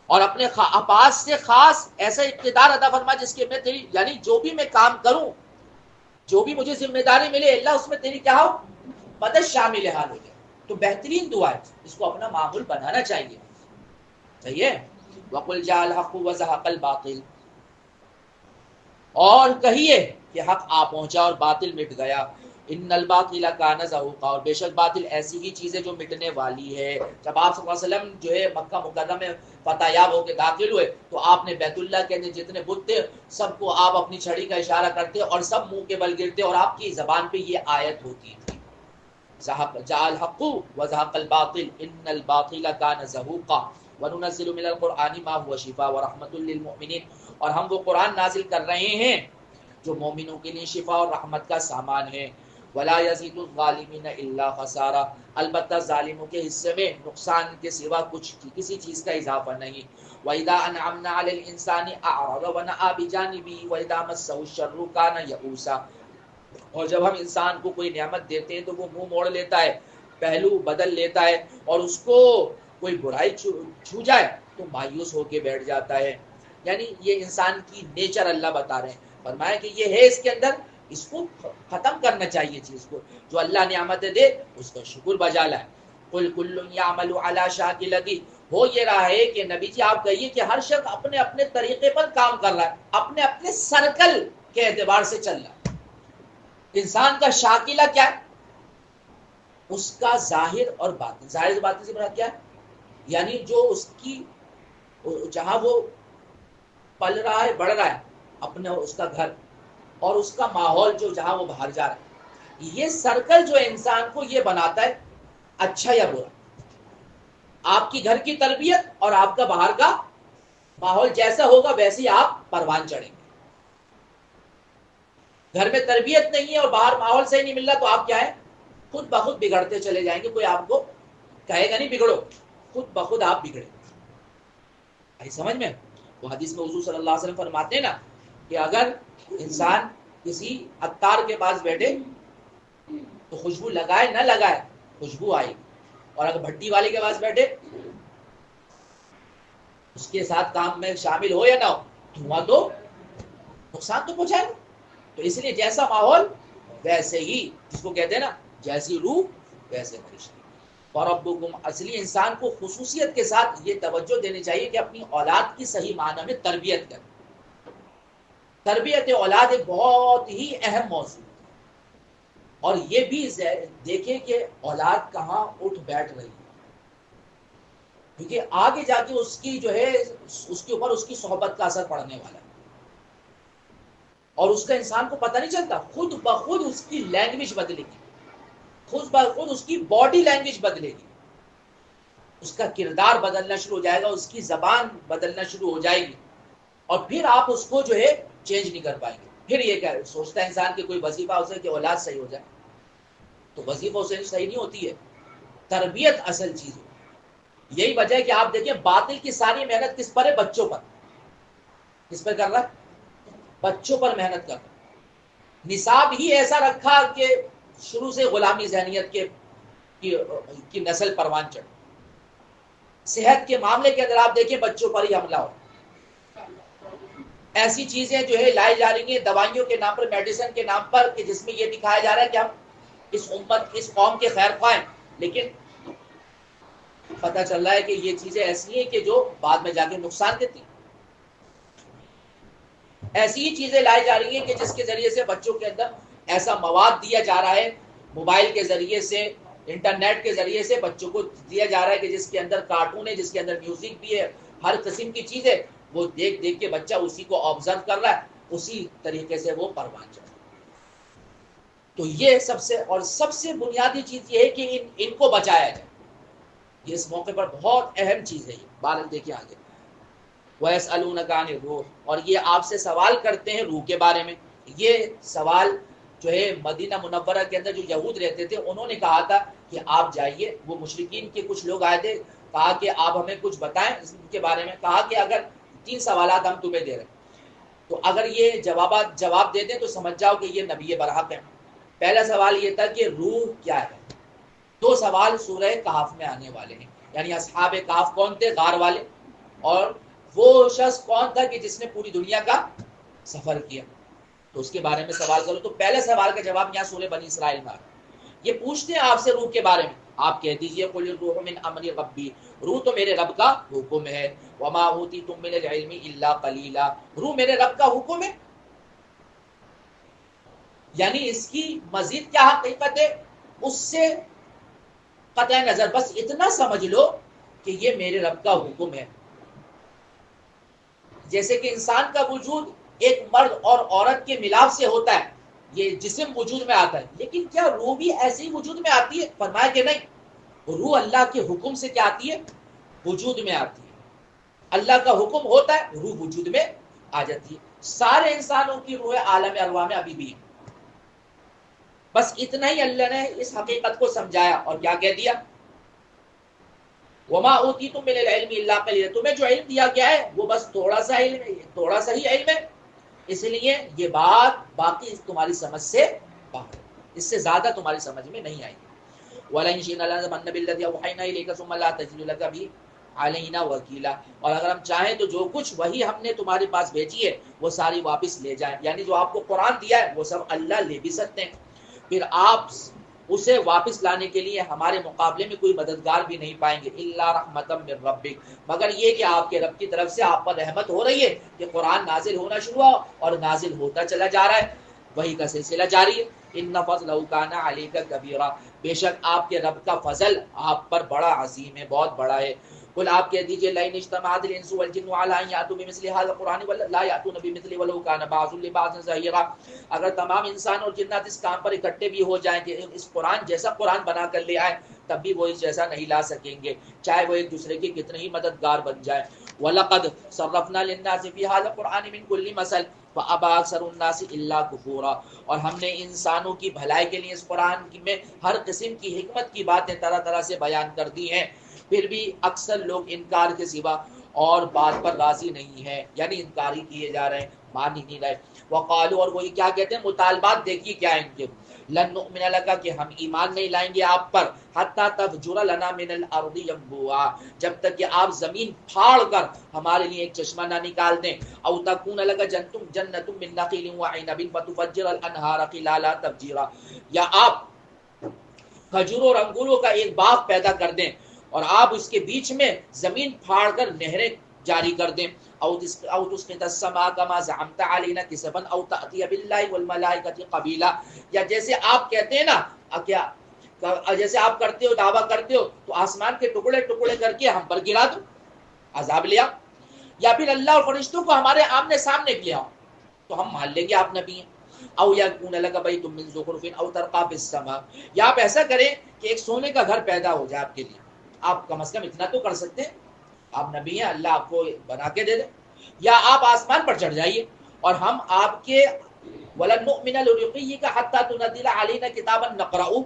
اور اپنے پاس سے خاص ایسا اقتدار عطا فرما جس کے میں تیری, یعنی جو بھی میں کام کروں, جو بھی مجھے ذمہ داری ملے, اللہ اس میں تیری کیا ہو, مدد شامل حال ہو جائے. تو بہترین دعا ہے, اس کو اپنا معمول بنانا چاہیے. صحیح ہے. وَقُلْ جَاءَ الْحَقُّ وَزَهَقَ الْبَاطِلُ, اور کہیے کہ حق آ پہنچا اور باطل مٹ گیا. ان الباطل کان زہوقا, اور بے شک باطل ایسی ہی چیز ہے جو مٹنے والی ہے. جب آپ صلی اللہ علیہ وسلم جو ہے مکہ مکرمہ میں فتح یاب ہو کے داخل ہوئے, تو آپ نے بیت اللہ کے اندر جتنے بت تھے سب کو آپ اپنی چھڑی کا اشارہ کرتے اور سب منہ کے بل گرتے, اور آپ کی زبان پہ یہ آیت ہوتی تھی, جاء الحق وزهق الباطل ان الباطل کان زہوقا وننزل من القرآن ما هو شفاء ورحمۃ للمؤمنین. اور ہم وہ قرآن نازل کر رہے ہیں جو مومنوں کے لیے شفا اور رحمت کا سامان ہے. ولا یزید الظالمین الا خسارا, البتہ ظالموں کے حصے میں نقصان کے سوا کسی چیز کا اضافہ نہیں. وَإِذَا أَنْعَمْنَا عَلَى الْإِنسَانِ أَعْرَضَ وَنَأَىٰ بِجَانِبِهِ وَإِذَا مَسَّهُ الشَّرُّ كَانَ يَئُوسًا. اور جب ہم انسان کو کوئی نعمت دیتے ہیں تو وہ منہ موڑ لیتا ہے, پہلو بدل لیتا ہے, اور اس کو کوئی برائی چھو جائے تو مایوس ہو کے بیٹھ جاتا ہے. یعنی یہ انسان کی نیچر اللہ بتا رہے ہیں. فرمایا کہ یہ ہے اس کے اندر، اس کو ختم کرنا چاہیے چیز کو. جو اللہ نعمتیں دے اس کا شکر بجا لائے. قل کل یعمل علی شاکلتہ، ہو یہ رہا ہے کہ نبی جی آپ کہیے کہ ہر شخص اپنے اپنے طریقے پر کام کر رہا ہے، اپنے اپنے سرکل کے اعتبار سے چل رہا ہے. انسان کا شاکلہ کیا ہے؟ اس کا ظاہر اور باطن. ظاہر باطن سے مراد کیا ہے؟ یعنی جو اس کی جہاں وہ پل رہا ہے، بڑھ رہا ہے، اپنے اس کا گھر اور اس کا ماحول جو جہاں وہ باہر جا رہا ہے. یہ سرکل جو انسان کو یہ بناتا ہے اچھا یا برا. آپ کی گھر کی تربیت اور آپ کا باہر کا ماحول جیسا ہوگا ویسے ہی آپ پروان چڑھیں گے. گھر میں تربیت نہیں ہے اور باہر ماحول صحیح نہیں مل رہا تو آپ کیا ہے؟ خود بخود بگڑتے چلے جائیں گے. کوئی آپ کو کہے گا نہیں بگڑو، خود بخود آپ بگڑے. آئی سمجھ میں؟ وہ حدیث میں حضور صلی اللہ علیہ وسلم فرماتے ہیں نا کہ اگر انسان کسی عطار کے پاس بیٹھے تو خوشبو لگائے نہ لگائے خوشبو آئے گی، اور اگر بھٹی والے کے پاس بیٹھے اس کے ساتھ کام میں شامل ہو یا نہ ہو، دھواں تو نقصان تو پہنچائے گا. تو اس لیے جیسا ماحول ویسے ہی، جس کو کہتے ہیں نا جیسی روح ویسے فرشتے. وَرَبُّكُمْ، اصلی انسان کو خصوصیت کے ساتھ یہ توجہ دینی چاہیے کہ اپنی اولاد کی صحیح معنی میں تربیت کرے. تربیت اولاد ایک بہت ہی اہم موضوع ہے. اور یہ بھی دیکھیں کہ اولاد کہاں اٹھ بیٹھ رہی ہے، کیونکہ آگے جا کے اس کی جو ہے اس کے اوپر اس کی صحبت کا اثر پڑنے والا ہے. اور اس کا انسان کو پتہ نہیں چلتا، خود بخود اس کی لینگویج بدلے گی، خود بخود اس کی باڈی لینگویج بدلے گی، اس کا کردار بدلنا شروع ہو جائے گا، اس کی زبان بدلنا شروع ہو جائے گی. اور پھر آپ اس کو جو ہے چینج نہیں کر پائیں گے. پھر یہ کیا سوچتا ہے انسان کہ کوئی وظیفہ اسے کہ اولاد صحیح ہو جائے، تو وظیفہ اسے صحیح نہیں ہوتی ہے. تربیت اصل چیز ہے. یہی وجہ ہے کہ آپ دیکھیں باطل کی ساری محنت کس پر ہے؟ بچوں پر. کس پر کر رہا ہے؟ بچوں پر محنت کر رہا ہے. نصاب ہی ایسا رکھا کہ شروع سے غلامی ذہنیت کی نسل پروان چڑھ. صحت کے معاملے کے اندر آپ دیکھیں بچوں پر ہی حملہ ہو. ایسی چیزیں جو ہے لائی جا رہی ہیں دوائیوں کے نام پر، میڈیسن کے نام پر، کہ جس میں یہ دکھایا جا رہا ہے کہ ہم اس امت اس قوم کے خیر خواہ ہیں، لیکن پتہ چل رہا ہے کہ یہ چیزیں ایسی ہیں کہ جو بعد میں جا کے نقصان دیتی ہیں. ایسی ہی چیزیں لائی جا رہی ہیں کہ جس کے ذریعے سے بچوں کے اندر ایسا مواد دیا جا رہا ہے، موبائل کے ذریعے سے، انٹرنیٹ کے ذریعے سے بچوں کو دیا جا رہا ہے کہ جس کے اندر کارٹون ہے، جس کے اندر میوزک بھی ہے، ہر قسم کی چیزیں وہ دیکھ دیکھ کے بچہ اسی کو آبزرو کر رہا ہے، اسی طریقے سے وہ پروان چڑھ. تو یہ سب سے بنیادی چیز یہ ہے کہ ان کو بچایا جائے. یہ اس موقع پر بہت اہم چیز ہے. یہ بارہ دیکھیں آگے، وَيَسْأَلُونَكَ عَنِ الرُّوحِ، اور یہ آپ سے سوال کرتے ہیں روح کے بارے میں. یہ سوال جو ہے مدینہ منورہ کے اندر جو یہود رہتے تھے انہوں نے کہا تھا کہ آپ جائیے. وہ مشرکین کے کچھ لوگ آئے تھے، کہا کہ آپ ہمیں کچھ بتائیں اس کے بارے میں. کہا کہ اگر 3 سوالات ہم تمہیں دے رہے ہیں تو اگر یہ جواب دے دیں تو سمجھ جاؤ کہ یہ نبی برحق ہیں. پہلا سوال یہ تھا کہ روح کیا ہے. 2 سوال سورہ کہف میں آنے والے ہیں. یعنی اصحاب کہف کون تھے؟ غار والے. اور وہ شخص کون تھا کہ جس نے پوری دنیا کا سفر کیا، تو اس کے بارے میں سوال کرو. تو پہلے سوال کا جواب یہاں سورہ بنی اسرائیل میں یہ پوچھتے ہیں آپ سے روح کے بارے میں. آپ کہہ دیجئے قل الروح من امر ربی، روح تو میرے رب کا حکم ہے. وما اوتیتم من العلم الا قلیلا، روح میرے رب کا حکم ہے. یعنی اس کی مزید کیا حقیقت ہے اس سے قطع نظر، بس اتنا سمجھ لو کہ یہ میرے رب کا حکم ہے. جیسے کہ انسان کا وجود ایک مرد اور عورت کے ملاپ سے ہوتا ہے، یہ جسم وجود میں آتا ہے، لیکن کیا روح بھی ایسے ہی وجود میں آتی ہے؟ فرمایا کہ نہیں. روح اللہ کے حکم سے کیا آتی ہے؟ وجود میں آتی ہے. اللہ کا حکم ہوتا ہے روح وجود میں آ جاتی ہے. سارے انسانوں کی روح عالم ارواح میں ابھی بھی ہے. بس اتنا ہی اللہ نے اس حقیقت کو سمجھایا اور کیا کہہ دیا؟ وما اوتیتم من العلم الا قلیلا، تمہیں جو علم دیا گیا ہے وہ بس تھوڑا سا علم ہے، تھوڑا سا ہی علم ہے، اس لیے یہ بات باقی تمہاری سمجھ سے باہر، اس سے زیادہ تمہاری سمجھ میں نہیں آئی. وَلَئِن شِئْنَا لَنَذْهَبَنَّ بِالَّذِي أَوْحَيْنَا إِلَيْكَ ثُمَّ لَا تَجِدُ لَكَ بِهِ علینا وکیلا، اور اگر ہم چاہیں تو جو کچھ وہی ہم نے تمہارے پاس بھیجی ہے وہ ساری واپس لے جائیں، یعنی جو آپ کو قرآن دیا ہے وہ سب اللہ لے بھی سکتے ہیں، پھر آپ اسے واپس لانے کے لیے ہمارے مقابلے میں کوئی مددگار بھی نہیں پائیں گے، الا رحمتا من ربک، مگر یہ کہ آپ کے رب کی طرف سے آپ پر رحمت ہو رہی ہے کہ قرآن نازل ہونا شروع ہوا اور نازل ہوتا چلا جا رہا ہے، وہی کا سلسلہ جاری ہے۔ ان فضلہ کان علیک کبیرا، بے شک آپ کے رب کا فضل آپ پر بڑا عظیم ہے، بہت بڑا ہے۔ قل آپ کہہ دیجئے لئن اجتمعت الانس والجن علی ان یاتوا بمثل هذا القرآن لا یاتون بمثله ولو کان بعضهم لبعض ظہیرا، اگر تمام انسان اور جنات اس کام پر اکٹھے بھی ہو جائیں کہ اس قرآن جیسا قرآن بنا کر لے آئے، تب بھی وہ اس جیسا نہیں لا سکیں گے، چاہے وہ ایک دوسرے کے کتنے ہی مددگار بن جائیں۔ وَلَقَدْ صَرَّفْنَا لِلنَّاسِ فِي هَذَا الْقُرْآنِ مِنْ كُلِّ مَثَلٍ فَأَبَىٰ أَكْثَرُ النَّاسِ إِلَّا كُفُورًا، اور ہم نے انسانوں کی بھلائی کے لیے اس قرآن میں ہر قسم کی حکمت کی باتیں طرح طرح سے بیان کر دی ہیں، پھر بھی اکثر لوگ انکار کے سوا اور بات پر راضی نہیں ہے، یعنی انکار ہی کیے جا رہے ہیں، مان ہی نہیں رہے۔ وقالوا، اور وہی کیا کہتے ہیں، مطالبات دیکھیے کیا ہیں ان کے، لن نؤمن لک، کہ ہم ایمان نہیں لائیں گے آپ پر، حتی تفجر لنا من الارض ینبوعا، جب تک کہ آپ زمین پھاڑ کر ہمارے لیے ایک چشمہ نہ نکال دیں، او تکون لک جنت من نخیل وعنب فتفجر الانہار خلالها تفجیرا، یا آپ کھجوروں اور انگوروں کا ایک باغ پیدا کر دیں اور آپ اس کے بیچ میں زمین پھاڑ کر نہریں جاری کر دیں، او تسقط السماء كما زعمت علينا كسفا او تاتي بالله والملائكه قبيلا، یا جیسے آپ کہتے ہیں نا، کیا جیسے آپ کرتے ہو دعویٰ کرتے ہو تو آسمان کے ٹکڑے ٹکڑے کر کے ہم پر گرا دو، عذاب لیا، یا پھر اللہ اور فرشتوں کو ہمارے آمنے سامنے کیا تو ہم مان لیں گے آپ نبی ہیں، او یکون لک بیت من زخرف او ترقى في السماء، یا آپ ایسا کریں کہ ایک سونے کا گھر پیدا ہو جائے آپ کے لیے، آپ کم از کم اتنا تو کر سکتے ہیں، آپ نبی ہیں، اللہ آپ کو بنا کے دے دے، یا آپ آسمان پر چڑھ جائیے اور ہم آپ کے وَلَن نُؤْمِنَ لِرُقِيِّكَ حَتَّى تُنَزِّلَ عَلَيْنَا كِتَابًا نَقْرَؤُهُ،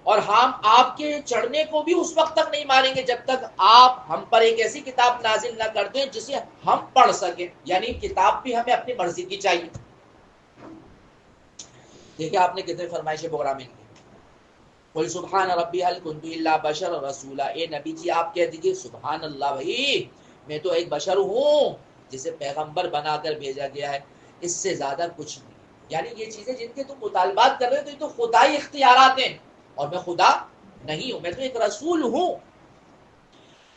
اور ہم آپ کے چڑھنے کو بھی اس وقت تک نہیں مانیں گے جب تک آپ ہم پر ایک ایسی کتاب نازل نہ کر دیں جسے ہم پڑھ سکیں، یعنی کتاب بھی ہمیں اپنی مرضی کی چاہیے۔ دیکھیں آپ نے کتنے فرمائشیں پروگرامنگ کی۔ قل سبحان ربی هل كنت الا بشر رسولا، اے نبی جی آپ کہہ دیجئے سبحان اللہ، بھائی میں تو ایک بشر ہوں جسے پیغمبر بنا کر بھیجا گیا ہے، اس سے زیادہ کچھ نہیں، یعنی یہ چیزیں جن کے تم مطالبات کر رہے ہو تو یہ تو خدائی اختیارات ہیں، اور میں خدا نہیں ہوں، میں تو ایک رسول ہوں۔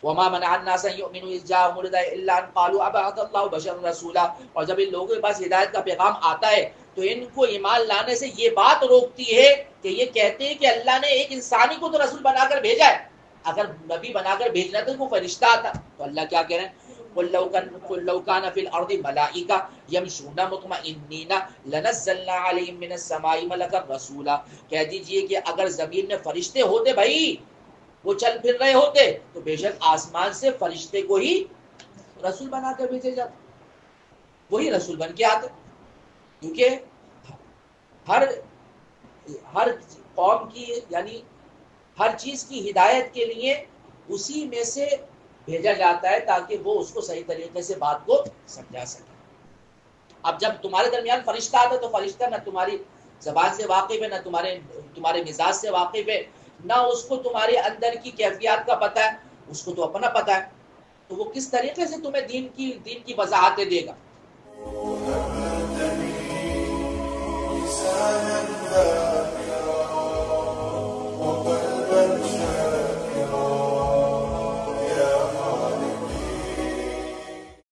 وما منع الناس ان يؤمنوا اذ جاءهم الهدى الا ان قالوا ابعث الله بشرا رسولا، اور جب ان لوگوں کے پاس ہدایت کا پیغام آتا ہے تو ان کو ایمان لانے سے یہ بات روکتی ہے کہ یہ کہتے ہیں کہ اللہ نے ایک انسانی کو تو رسول بنا کر بھیجا ہے، اگر نبی بنا کر بھیجنا تو وہ فرشتہ آتا۔ تو اللہ کیا کہہ رہے ہیں، قل لو كان في الارض ملائكة يمشون مطمئنين لنزلنا عليهم من السماء ملكا رسولا، کہہ دیجئے کہ اگر زمین میں فرشتے ہوتے بھائی، وہ چل پھر رہے ہوتے تو بے شک آسمان سے فرشتے کو ہی رسول بنا کر بھیجے جاتے، وہی رسول بن کے آتے، کیونکہ ہر قوم کی یعنی ہر چیز کی ہدایت کے لیے اسی میں سے بھیجا جاتا ہے تاکہ وہ اس کو صحیح طریقے سے بات کو سمجھا سکے۔ اب جب تمہارے درمیان فرشتہ آتا ہے تو فرشتہ نہ تمہاری زبان سے واقف ہے، نہ تمہارے مزاج سے واقف ہے، نہ اس کو تمہارے اندر کی کیفیات کا پتہ ہے، اس کو تو اپنا پتہ ہے، تو وہ کس طریقے سے تمہیں دین کی وضاحتیں دے گا۔